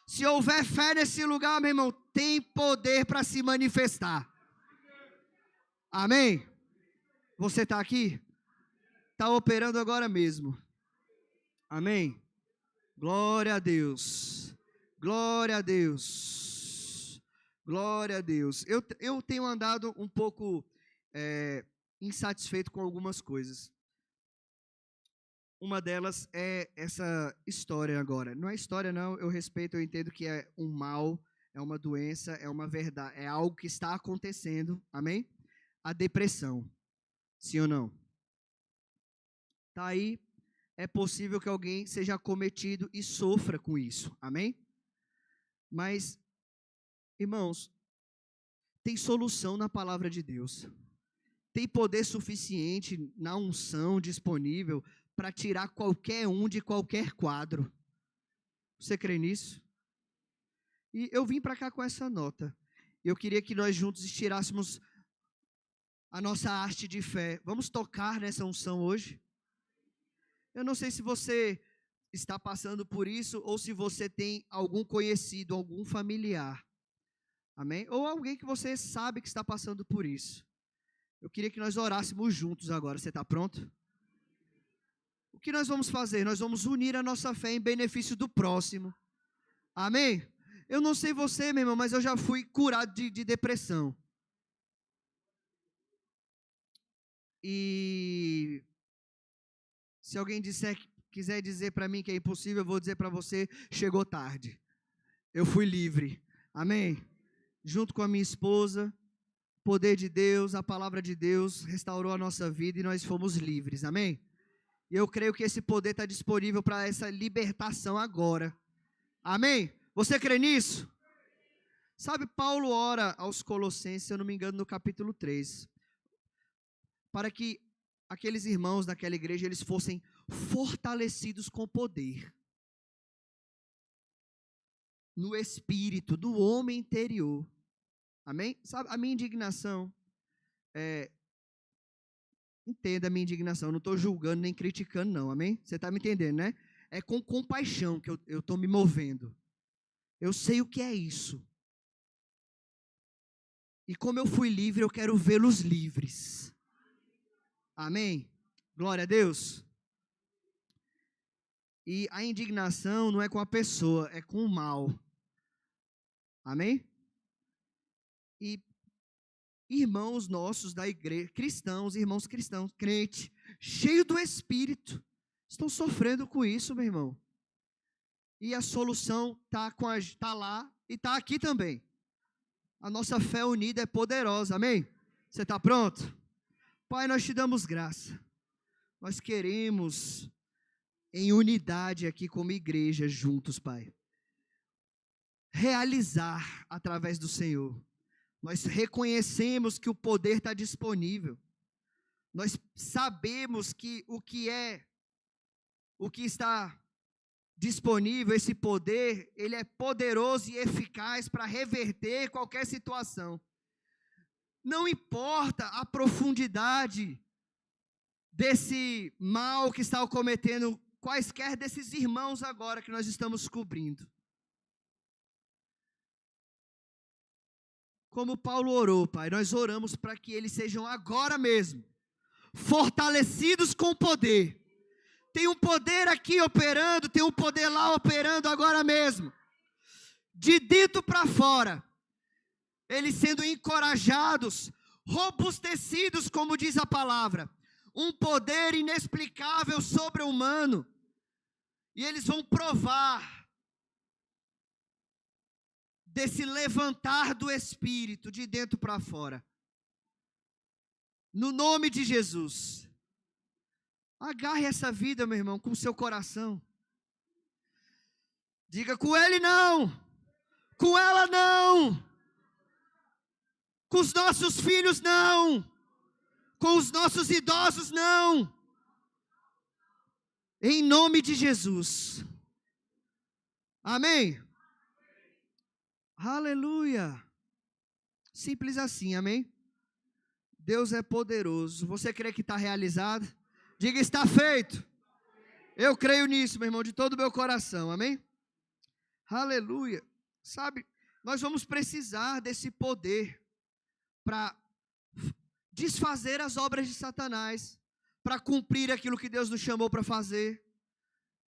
[SPEAKER 2] se houver fé nesse lugar, meu irmão, tem poder para se manifestar. Amém? Você está aqui? Está operando agora mesmo. Amém? Glória a Deus. Glória a Deus. Glória a Deus. Eu tenho andado um pouco insatisfeito com algumas coisas. Uma delas é essa história agora. Não é história, não. Eu respeito, eu entendo que é um mal, é uma doença, é uma verdade, é algo que está acontecendo. Amém? A depressão. Sim ou não? Tá aí. É possível que alguém seja acometido e sofra com isso. Amém? Mas, irmãos, tem solução na palavra de Deus. Tem poder suficiente na unção disponível para tirar qualquer um de qualquer quadro. Você crê nisso? E eu vim para cá com essa nota. Eu queria que nós juntos estirássemos a nossa haste de fé. Vamos tocar nessa unção hoje? Eu não sei se você está passando por isso ou se você tem algum conhecido, algum familiar. Amém? Ou alguém que você sabe que está passando por isso. Eu queria que nós orássemos juntos agora. Você está pronto? O que nós vamos fazer? Nós vamos unir a nossa fé em benefício do próximo. Amém? Eu não sei você, meu irmão, mas eu já fui curado de depressão. E se alguém quiser dizer para mim que é impossível, eu vou dizer para você, chegou tarde. Eu fui livre. Amém? Junto com a minha esposa, o poder de Deus, a palavra de Deus restaurou a nossa vida e nós fomos livres. Amém? E eu creio que esse poder está disponível para essa libertação agora. Amém? Você crê nisso? Sabe, Paulo ora aos Colossenses, se eu não me engano, no capítulo 3, para que aqueles irmãos daquela igreja, eles fossem fortalecidos com poder. No espírito do homem interior. Amém? Sabe, a minha indignação entenda a minha indignação, eu não estou julgando nem criticando não, amém? Você está me entendendo, né? É com compaixão que eu estou me movendo. Eu sei o que é isso. E como eu fui livre, eu quero vê-los livres. Amém? Glória a Deus. E a indignação não é com a pessoa, é com o mal. Amém? E irmãos nossos da igreja, cristãos, irmãos cristãos, crente, cheio do Espírito, estão sofrendo com isso, meu irmão. E a solução está lá e está aqui também. A nossa fé unida é poderosa, amém? Você está pronto? Pai, nós te damos graça. Nós queremos em unidade aqui como igreja juntos, Pai. Realizar através do Senhor. Nós reconhecemos que o poder está disponível. Nós sabemos que o que está disponível, esse poder, ele é poderoso e eficaz para reverter qualquer situação. Não importa a profundidade desse mal que está cometendo quaisquer desses irmãos agora que nós estamos cobrindo. Como Paulo orou, Pai, nós oramos para que eles sejam agora mesmo fortalecidos com poder. Tem um poder aqui operando, tem um poder lá operando agora mesmo. De dentro para fora. Eles sendo encorajados, robustecidos, como diz a palavra. Um poder inexplicável, sobre-humano. E eles vão provar desse levantar do Espírito de dentro para fora. No nome de Jesus. Agarre essa vida, meu irmão, com o seu coração. Diga, com ele não. Com ela não. Com os nossos filhos não. Com os nossos idosos não. Em nome de Jesus. Amém. Aleluia. Simples assim, amém? Deus é poderoso. Você crê que está realizado? Diga, está feito. Eu creio nisso, meu irmão, de todo o meu coração, amém? Aleluia. Sabe, nós vamos precisar desse poder para desfazer as obras de Satanás, para cumprir aquilo que Deus nos chamou para fazer.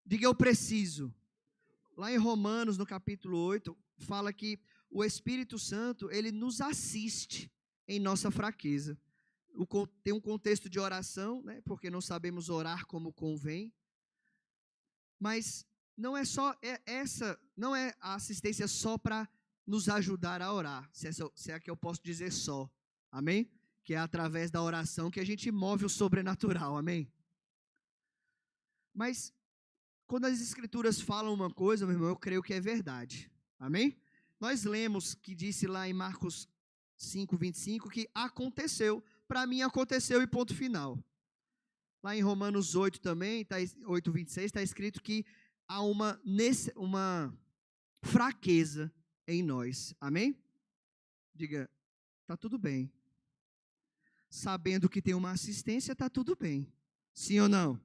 [SPEAKER 2] Diga, eu preciso. Lá em Romanos, no capítulo 8, fala que o Espírito Santo, ele nos assiste em nossa fraqueza. Tem um contexto de oração, né, porque não sabemos orar como convém, mas não é só não é a assistência só para nos ajudar a orar, se é que eu posso dizer só, amém? Que é através da oração que a gente move o sobrenatural, amém? Mas quando as escrituras falam uma coisa, meu irmão, eu creio que é verdade, amém? Nós lemos que disse lá em Marcos 5:25 que aconteceu, para mim aconteceu e ponto final. Lá em Romanos 8 também, 8:26, está escrito que há uma fraqueza em nós. Amém? Diga, está tudo bem. Sabendo que tem uma assistência, está tudo bem. Sim ou não?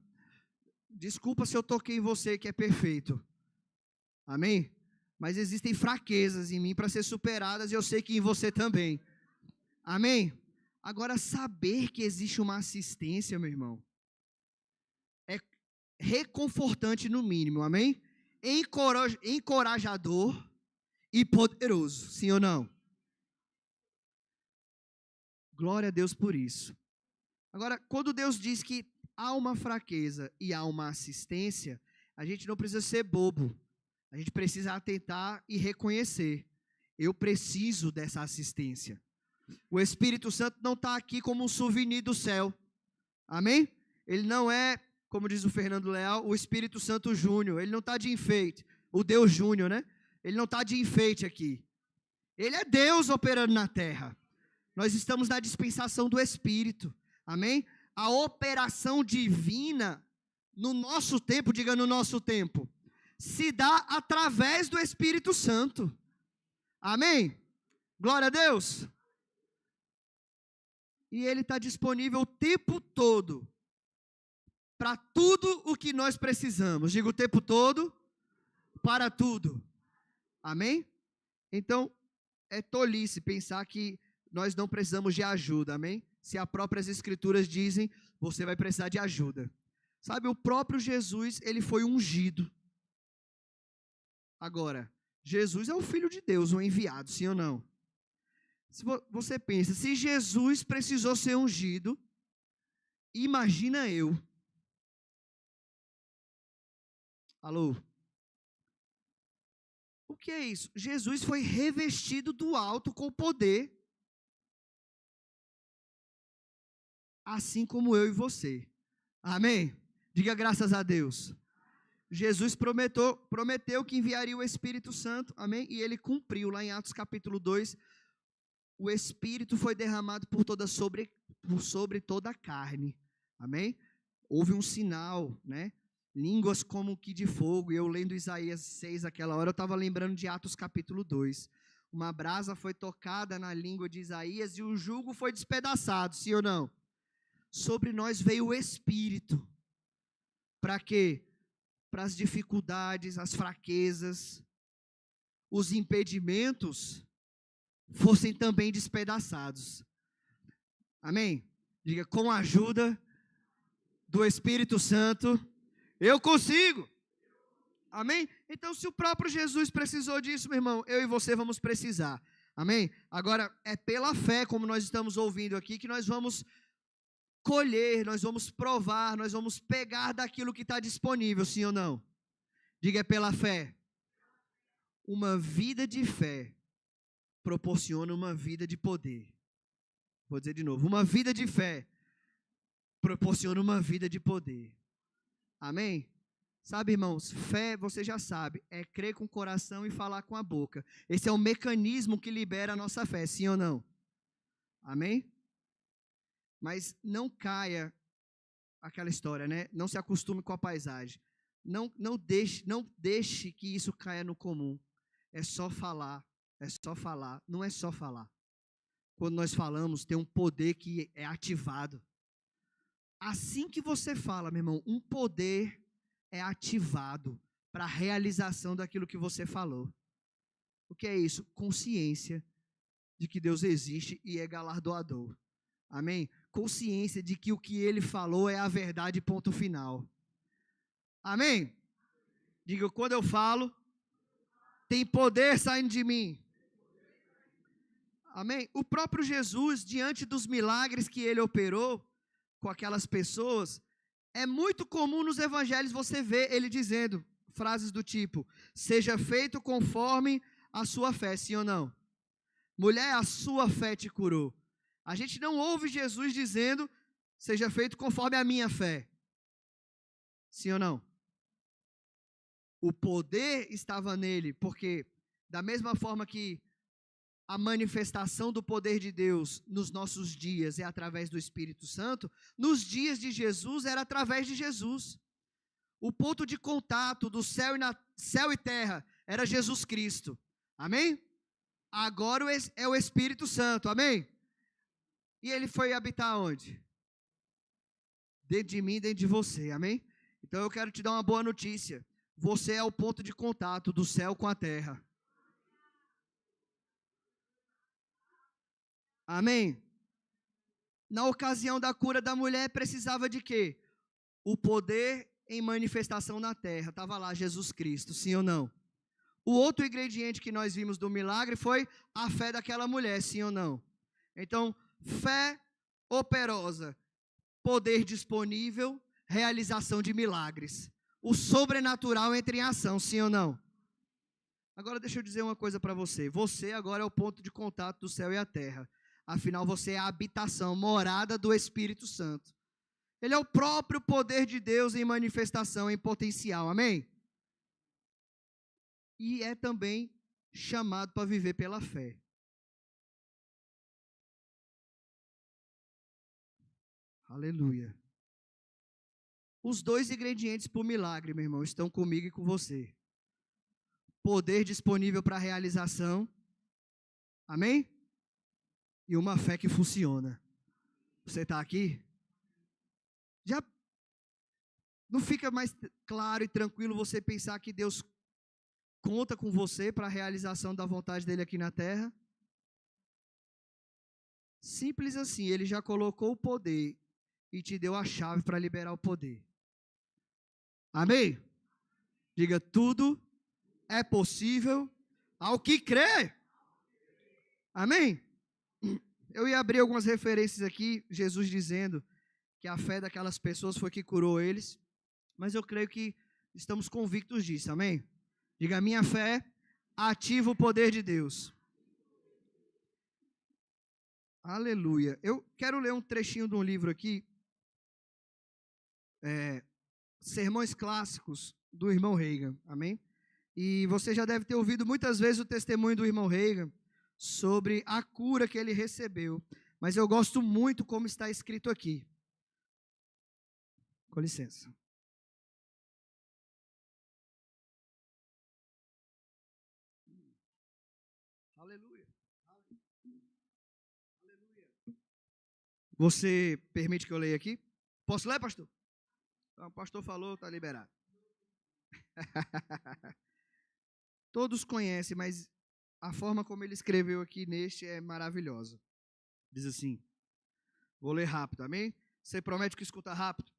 [SPEAKER 2] Desculpa se eu toquei em você que é perfeito. Amém? Mas existem fraquezas em mim para ser superadas e eu sei que em você também. Amém? Agora, saber que existe uma assistência, meu irmão, é reconfortante no mínimo, amém? Encorajador e poderoso, sim ou não? Glória a Deus por isso. Agora, quando Deus diz que há uma fraqueza e há uma assistência, a gente não precisa ser bobo. A gente precisa atentar e reconhecer. Eu preciso dessa assistência. O Espírito Santo não está aqui como um souvenir do céu. Amém? Ele não é, como diz o Fernando Leal, o Espírito Santo Júnior. Ele não está de enfeite. O Deus Júnior, né? Ele não está de enfeite aqui. Ele é Deus operando na terra. Nós estamos na dispensação do Espírito. Amém? A operação divina no nosso tempo, diga no nosso tempo, se dá através do Espírito Santo. Amém? Glória a Deus. E Ele está disponível o tempo todo para tudo o que nós precisamos. Digo o tempo todo, para tudo. Amém? Então, é tolice pensar que nós não precisamos de ajuda, amém? Se as próprias escrituras dizem, você vai precisar de ajuda. Sabe, o próprio Jesus, ele foi ungido. Agora, Jesus é o Filho de Deus, o enviado, sim ou não? Se você pensa, se Jesus precisou ser ungido, imagina eu. Alô? O que é isso? Jesus foi revestido do alto com poder, assim como eu e você. Amém? Diga graças a Deus. Jesus prometeu que enviaria o Espírito Santo, amém? E ele cumpriu, lá em Atos capítulo 2, o Espírito foi derramado por sobre toda a carne, amém? Houve um sinal, né? Línguas como que de fogo, e eu lendo Isaías 6 aquela hora, eu estava lembrando de Atos capítulo 2, uma brasa foi tocada na língua de Isaías e o jugo foi despedaçado, sim ou não? Sobre nós veio o Espírito, para quê? Para as dificuldades, as fraquezas, os impedimentos fossem também despedaçados. Amém? Diga, com a ajuda do Espírito Santo, eu consigo. Amém? Então, se o próprio Jesus precisou disso, meu irmão, eu e você vamos precisar. Amém? Agora, é pela fé, como nós estamos ouvindo aqui, que nós vamos colher, nós vamos provar, nós vamos pegar daquilo que está disponível, sim ou não? Diga, é pela fé. Uma vida de fé proporciona uma vida de poder. Vou dizer de novo, uma vida de fé proporciona uma vida de poder. Amém? Sabe, irmãos, fé, você já sabe, é crer com o coração e falar com a boca. Esse é o mecanismo que libera a nossa fé, sim ou não? Amém? Mas não caia aquela história, né? Não se acostume com a paisagem. Não deixe que isso caia no comum. É só falar, não é só falar. Quando nós falamos, tem um poder que é ativado. Assim que você fala, meu irmão, um poder é ativado para a realização daquilo que você falou. O que é isso? Consciência de que Deus existe e é galardoador. Amém? Consciência de que o que Ele falou é a verdade, ponto final. Amém? Diga, quando eu falo, tem poder saindo de mim. Amém? O próprio Jesus, diante dos milagres que ele operou com aquelas pessoas, é muito comum nos evangelhos você ver ele dizendo frases do tipo: seja feito conforme a sua fé, sim ou não? Mulher, a sua fé te curou. A gente não ouve Jesus dizendo: seja feito conforme a minha fé. Sim ou não? O poder estava nele, porque da mesma forma que a manifestação do poder de Deus nos nossos dias é através do Espírito Santo, nos dias de Jesus era através de Jesus. O ponto de contato do céu e terra era Jesus Cristo. Amém? Agora é o Espírito Santo. Amém? E ele foi habitar onde? Dentro de mim, dentro de você. Amém? Então eu quero te dar uma boa notícia. Você é o ponto de contato do céu com a terra. Amém? Na ocasião da cura da mulher, precisava de quê? O poder em manifestação na terra. Estava lá Jesus Cristo, sim ou não? O outro ingrediente que nós vimos do milagre foi a fé daquela mulher, sim ou não? Então, fé operosa, poder disponível, realização de milagres. O sobrenatural entra em ação, sim ou não? Agora deixa eu dizer uma coisa para você. Você agora é o ponto de contato do céu e a terra. Afinal, você é a habitação, morada do Espírito Santo. Ele é o próprio poder de Deus em manifestação, em potencial. Amém? E é também chamado para viver pela fé. Aleluia. Os dois ingredientes para o milagre, meu irmão, estão comigo e com você. Poder disponível para a realização. Amém? E uma fé que funciona. Você está aqui? Já não fica mais claro e tranquilo você pensar que Deus conta com você para a realização da vontade dele aqui na terra? Simples assim, ele já colocou o poder e te deu a chave para liberar o poder. Amém? Diga, tudo é possível ao que crê. Amém? Eu ia abrir algumas referências aqui, Jesus dizendo que a fé daquelas pessoas foi que curou eles, mas eu creio que estamos convictos disso, amém? Diga, minha fé ativa o poder de Deus. Aleluia. Eu quero ler um trechinho de um livro aqui, Sermões Clássicos, do irmão Reagan, amém? E você já deve ter ouvido muitas vezes o testemunho do irmão Reagan sobre a cura que ele recebeu, mas eu gosto muito como está escrito aqui. Com licença. Aleluia. Aleluia. Você permite que eu leia aqui? Posso ler, pastor? Então, o pastor falou, está liberado. Todos conhecem, mas a forma como ele escreveu aqui neste é maravilhosa. Diz assim, vou ler rápido, amém? Você promete que escuta rápido?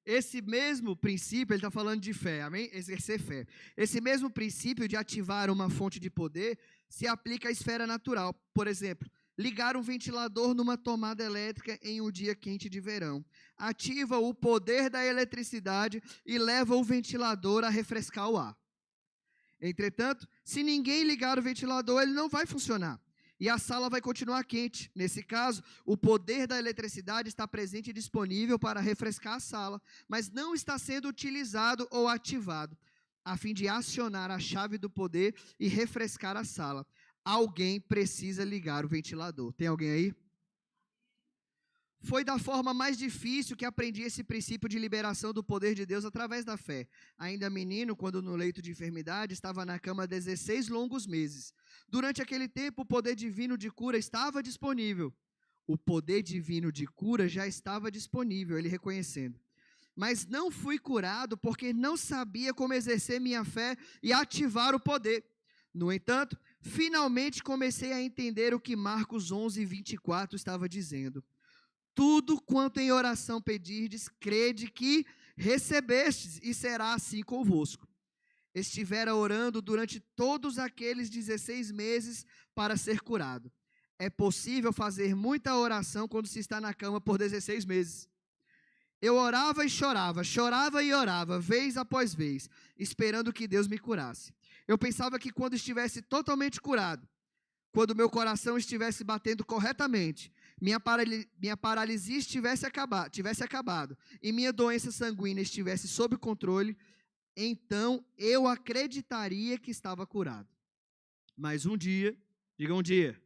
[SPEAKER 2] Esse mesmo princípio, ele está falando de fé, amém? Exercer fé. Esse mesmo princípio de ativar uma fonte de poder se aplica à esfera natural. Por exemplo, ligar um ventilador numa tomada elétrica em um dia quente de verão. Ativa o poder da eletricidade e leva o ventilador a refrescar o ar. Entretanto, se ninguém ligar o ventilador, ele não vai funcionar. E a sala vai continuar quente. Nesse caso, o poder da eletricidade está presente e disponível para refrescar a sala, mas não está sendo utilizado ou ativado, a fim de acionar a chave do poder e refrescar a sala. Alguém precisa ligar o ventilador. Tem alguém aí? Foi da forma mais difícil que aprendi esse princípio de liberação do poder de Deus através da fé. Ainda menino, quando no leito de enfermidade, estava na cama 16 longos meses. Durante aquele tempo, o poder divino de cura estava disponível. O poder divino de cura já estava disponível, ele reconhecendo. Mas não fui curado porque não sabia como exercer minha fé e ativar o poder. No entanto, finalmente comecei a entender o que Marcos 11:24 estava dizendo. Tudo quanto em oração pedirdes, crede que recebestes, e será assim convosco. Estivera orando durante todos aqueles 16 meses para ser curado. É possível fazer muita oração quando se está na cama por 16 meses. Eu orava e chorava e orava, vez após vez, esperando que Deus me curasse. Eu pensava que quando estivesse totalmente curado, quando meu coração estivesse batendo corretamente, minha paralisia tivesse acabado e minha doença sanguínea estivesse sob controle, então eu acreditaria que estava curado. Mas um dia, diga um dia,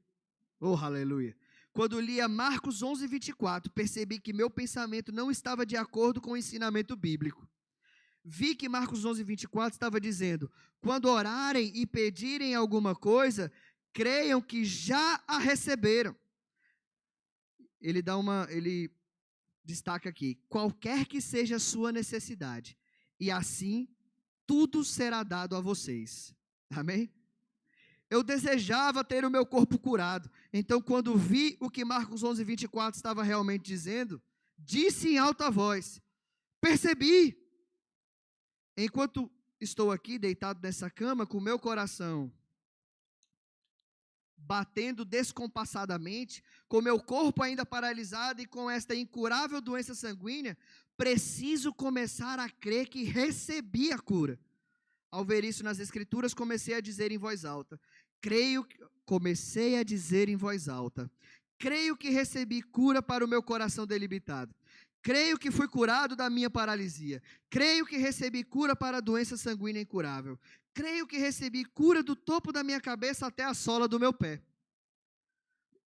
[SPEAKER 2] oh aleluia, quando lia Marcos 11:24, percebi que meu pensamento não estava de acordo com o ensinamento bíblico. Vi que Marcos 11:24 estava dizendo: quando orarem e pedirem alguma coisa, creiam que já a receberam. Ele destaca aqui: qualquer que seja a sua necessidade, e assim tudo será dado a vocês. Amém? Eu desejava ter o meu corpo curado. Então, quando vi o que Marcos 11:24 estava realmente dizendo, disse em alta voz: percebi. Enquanto estou aqui deitado nessa cama, com meu coração batendo descompassadamente, com meu corpo ainda paralisado e com esta incurável doença sanguínea, preciso começar a crer que recebi a cura. Ao ver isso nas Escrituras, comecei a dizer em voz alta: creio que recebi cura para o meu coração debilitado. Creio que fui curado da minha paralisia. Creio que recebi cura para a doença sanguínea incurável. Creio que recebi cura do topo da minha cabeça até a sola do meu pé.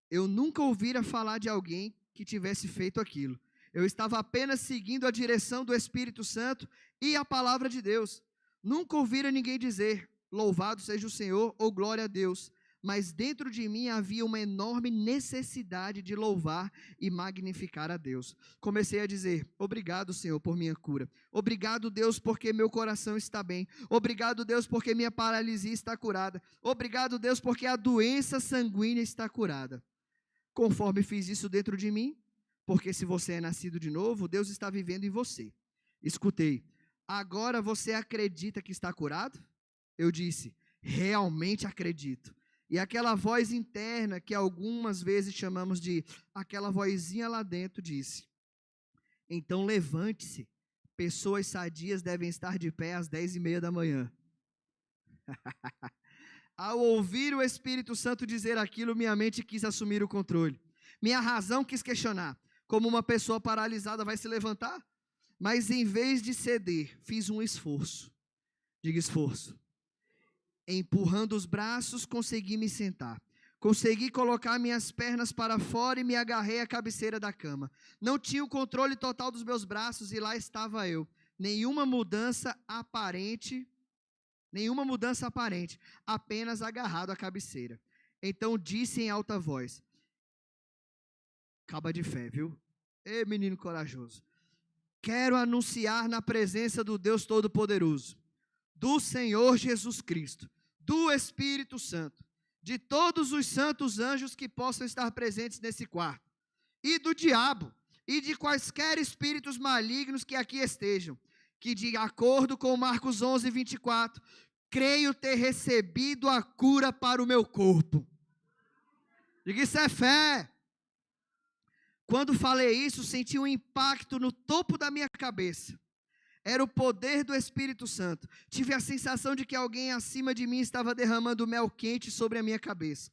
[SPEAKER 2] Eu nunca ouvira falar de alguém que tivesse feito aquilo. Eu estava apenas seguindo a direção do Espírito Santo e a palavra de Deus. Nunca ouvira ninguém dizer: louvado seja o Senhor ou glória a Deus. Mas dentro de mim havia uma enorme necessidade de louvar e magnificar a Deus. Comecei a dizer: obrigado, Senhor, por minha cura. Obrigado, Deus, porque meu coração está bem. Obrigado, Deus, porque minha paralisia está curada. Obrigado, Deus, porque a doença sanguínea está curada. Conforme fiz isso dentro de mim, porque se você é nascido de novo, Deus está vivendo em você. Escutei: agora você acredita que está curado? Eu disse: realmente acredito. E aquela voz interna, que algumas vezes chamamos de aquela vozinha lá dentro, disse: então levante-se, pessoas sadias devem estar de pé às 10:30 da manhã. Ao ouvir o Espírito Santo dizer aquilo, minha mente quis assumir o controle. Minha razão quis questionar: como uma pessoa paralisada vai se levantar? Mas em vez de ceder, fiz um esforço. Diga esforço. Empurrando os braços, consegui me sentar. Consegui colocar minhas pernas para fora e me agarrei à cabeceira da cama. Não tinha o controle total dos meus braços e lá estava eu. Nenhuma mudança aparente, apenas agarrado à cabeceira. Então disse em alta voz: caba de fé, viu? Ei, menino corajoso. Quero anunciar na presença do Deus Todo-Poderoso, do Senhor Jesus Cristo, do Espírito Santo, de todos os santos anjos que possam estar presentes nesse quarto, e do diabo, e de quaisquer espíritos malignos que aqui estejam, que de acordo com Marcos 11:24, creio ter recebido a cura para o meu corpo. Diga: isso é fé. Quando falei isso, senti um impacto no topo da minha cabeça. Era o poder do Espírito Santo. Tive a sensação de que alguém acima de mim estava derramando mel quente sobre a minha cabeça.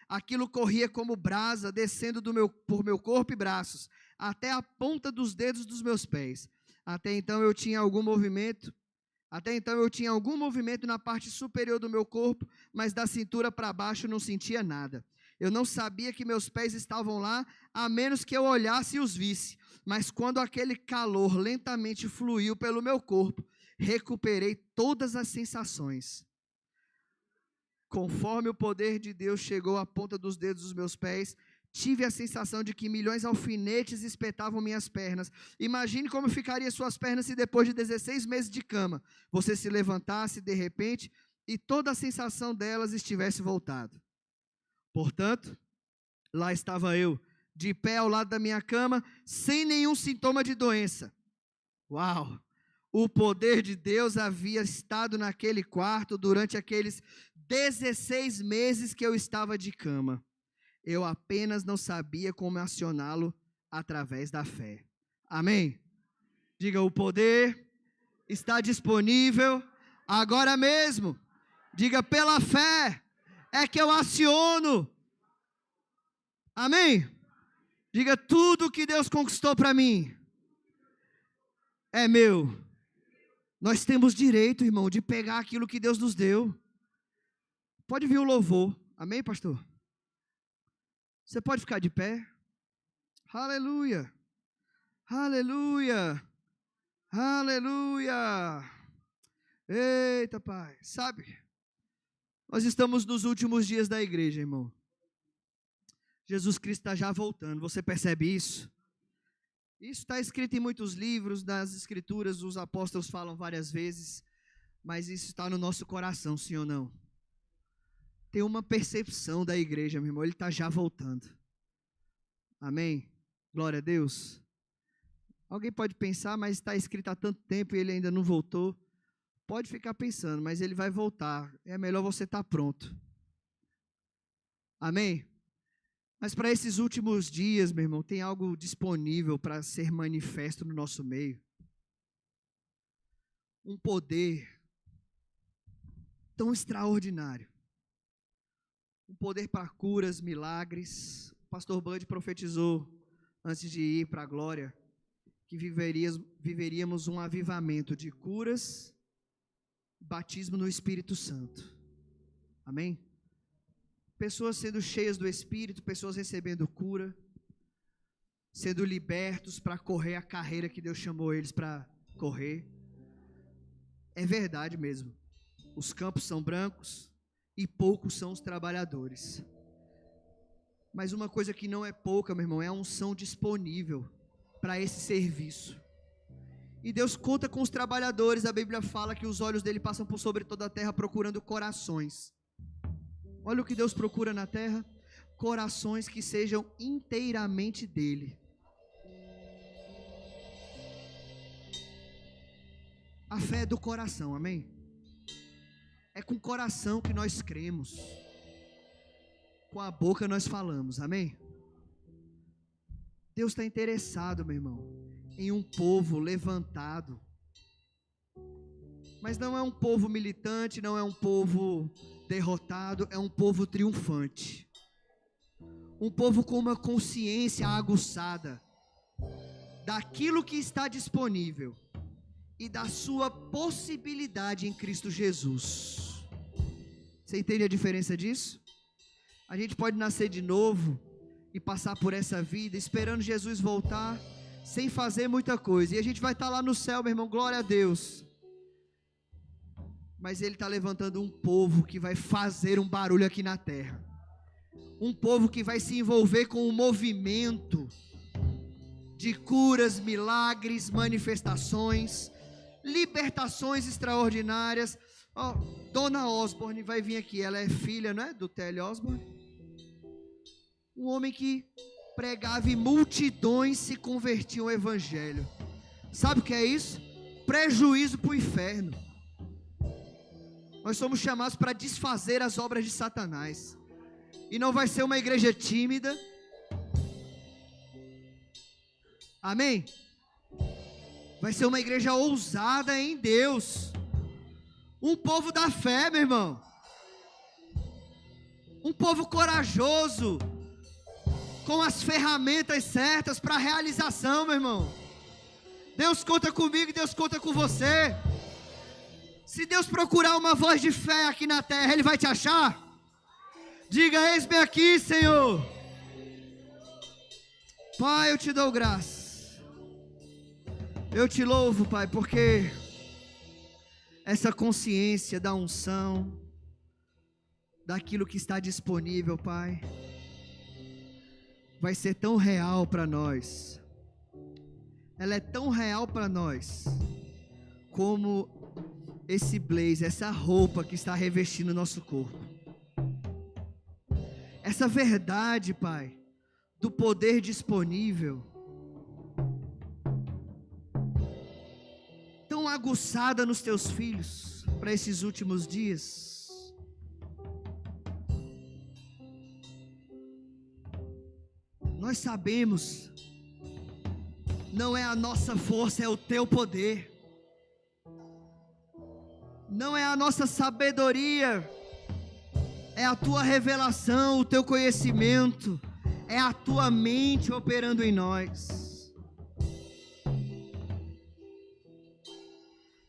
[SPEAKER 2] Aquilo corria como brasa, descendo por meu corpo e braços, até a ponta dos dedos dos meus pés. Até então eu tinha algum movimento na parte superior do meu corpo, mas da cintura para baixo não sentia nada. Eu não sabia que meus pés estavam lá, a menos que eu olhasse e os visse. Mas quando aquele calor lentamente fluiu pelo meu corpo, recuperei todas as sensações. Conforme o poder de Deus chegou à ponta dos dedos dos meus pés, tive a sensação de que milhões de alfinetes espetavam minhas pernas. Imagine como ficariam suas pernas se depois de 16 meses de cama, você se levantasse de repente e toda a sensação delas estivesse voltado. Portanto, lá estava eu, de pé ao lado da minha cama, sem nenhum sintoma de doença. Uau! O poder de Deus havia estado naquele quarto durante aqueles 16 meses que eu estava de cama. Eu apenas não sabia como acioná-lo através da fé. Amém? Diga, o poder está disponível agora mesmo. Diga, pela fé é que eu aciono. Amém? Diga, tudo que Deus conquistou para mim é meu. Nós temos direito, irmão, de pegar aquilo que Deus nos deu. Pode vir o louvor. Amém, pastor? Você pode ficar de pé? Aleluia. Aleluia. Aleluia. Eita, Pai. Sabe, nós estamos nos últimos dias da igreja, irmão. Jesus Cristo está já voltando. Você percebe isso? Isso está escrito em muitos livros, nas escrituras, os apóstolos falam várias vezes, mas isso está no nosso coração, sim ou não? Tem uma percepção da igreja, meu irmão, ele está já voltando. Amém? Glória a Deus. Alguém pode pensar, mas está escrito há tanto tempo e ele ainda não voltou. Pode ficar pensando, mas ele vai voltar. É melhor você estar pronto. Amém? Mas para esses últimos dias, meu irmão, tem algo disponível para ser manifesto no nosso meio. Um poder tão extraordinário. Um poder para curas, milagres. O pastor Bud profetizou, antes de ir para a glória, que viveríamos um avivamento de curas, batismo no Espírito Santo. Amém? Pessoas sendo cheias do Espírito, pessoas recebendo cura, sendo libertos para correr a carreira que Deus chamou eles para correr. É verdade mesmo. Os campos são brancos e poucos são os trabalhadores. Mas uma coisa que não é pouca, meu irmão, é a unção disponível para esse serviço. E Deus conta com os trabalhadores. A Bíblia fala que os olhos dele passam por sobre toda a terra procurando corações. Olha o que Deus procura na terra: corações que sejam inteiramente dele. A fé é do coração, amém? É com o coração que nós cremos, com a boca nós falamos, amém? Deus está interessado, meu irmão, em um povo levantado. Mas não é um povo militante, não é um povo derrotado, é um povo triunfante. Um povo com uma consciência aguçada daquilo que está disponível e da sua possibilidade em Cristo Jesus. Você entende a diferença disso? A gente pode nascer de novo e passar por essa vida esperando Jesus voltar, sem fazer muita coisa, e a gente vai estar lá no céu, meu irmão, glória a Deus. Mas Ele está levantando um povo que vai fazer um barulho aqui na terra, um povo que vai se envolver com um movimento de curas, milagres, manifestações, libertações extraordinárias. Dona Osborne vai vir aqui, ela é filha, não é, do T.L. Osborne, um homem que pregava e multidões se convertiam ao evangelho. Sabe o que é isso? Prejuízo para o inferno. Nós somos chamados para desfazer as obras de Satanás. E não vai ser uma igreja tímida. Amém? Vai ser uma igreja ousada em Deus. Um povo da fé, meu irmão. Um povo corajoso, com as ferramentas certas para a realização, meu irmão. Deus conta comigo e Deus conta com você. Se Deus procurar uma voz de fé aqui na terra, Ele vai te achar. Diga: eis-me aqui, Senhor. Pai, eu te dou graça. Eu te louvo, Pai, porque essa consciência da unção, daquilo que está disponível, Pai, vai ser tão real para nós. Ela é tão real para nós como esse blazer, essa roupa que está revestindo o nosso corpo. Essa verdade, Pai, do poder disponível, tão aguçada nos teus filhos para esses últimos dias. Nós sabemos, não é a nossa força, é o teu poder. Não é a nossa sabedoria, é a tua revelação, o teu conhecimento, é a tua mente operando em nós.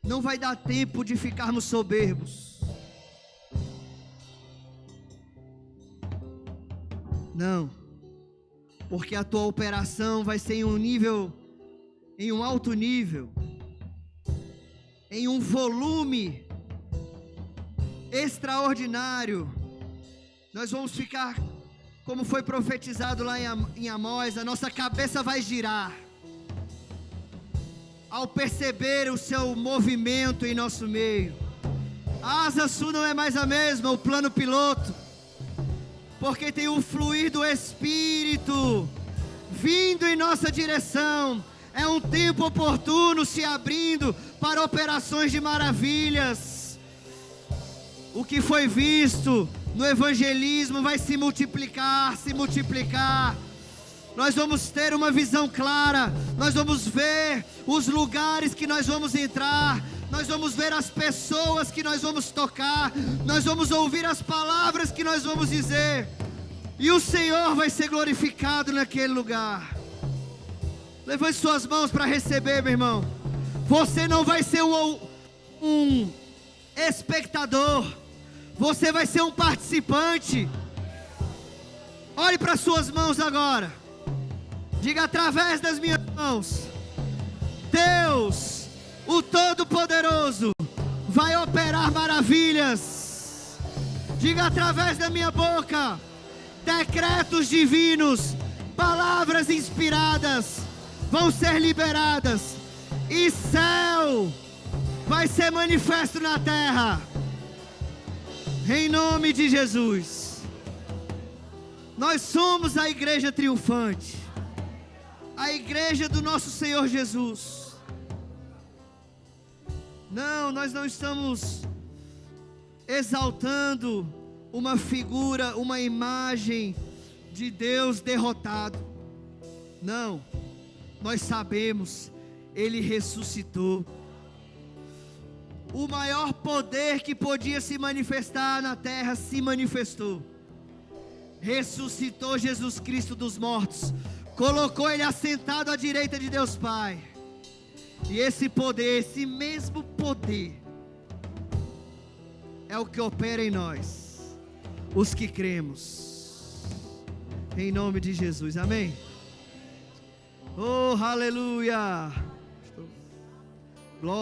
[SPEAKER 2] Não vai dar tempo de ficarmos soberbos. Não, porque a tua operação vai ser em um alto nível, em um volume extraordinário. Nós vamos ficar, como foi profetizado lá em Amós, a nossa cabeça vai girar ao perceber o seu movimento em nosso meio. A asa sul não é mais a mesma, o plano piloto, porque tem um fluir do Espírito vindo em nossa direção. É um tempo oportuno se abrindo para operações de maravilhas. O que foi visto no evangelismo vai se multiplicar, se multiplicar. Nós vamos ter uma visão clara, nós vamos ver os lugares que nós vamos entrar, nós vamos ver as pessoas que nós vamos tocar, nós vamos ouvir as palavras que nós vamos dizer, e o Senhor vai ser glorificado naquele lugar. Levante suas mãos para receber, meu irmão. Você não vai ser um espectador, você vai ser um participante. Olhe para suas mãos agora. Diga: através das minhas mãos, Deus, o Todo-Poderoso, vai operar maravilhas. Diga: através da minha boca, decretos divinos, palavras inspiradas vão ser liberadas, e céu vai ser manifesto na terra, em nome de Jesus. Nós somos a igreja triunfante, a igreja do nosso Senhor Jesus. Não, nós não estamos exaltando uma figura, uma imagem de Deus derrotado. Não, nós sabemos, Ele ressuscitou. O maior poder que podia se manifestar na terra se manifestou. Ressuscitou Jesus Cristo dos mortos, colocou Ele assentado à direita de Deus Pai. E esse poder, esse mesmo poder, é o que opera em nós, os que cremos, em nome de Jesus, amém? Oh, aleluia! Glória.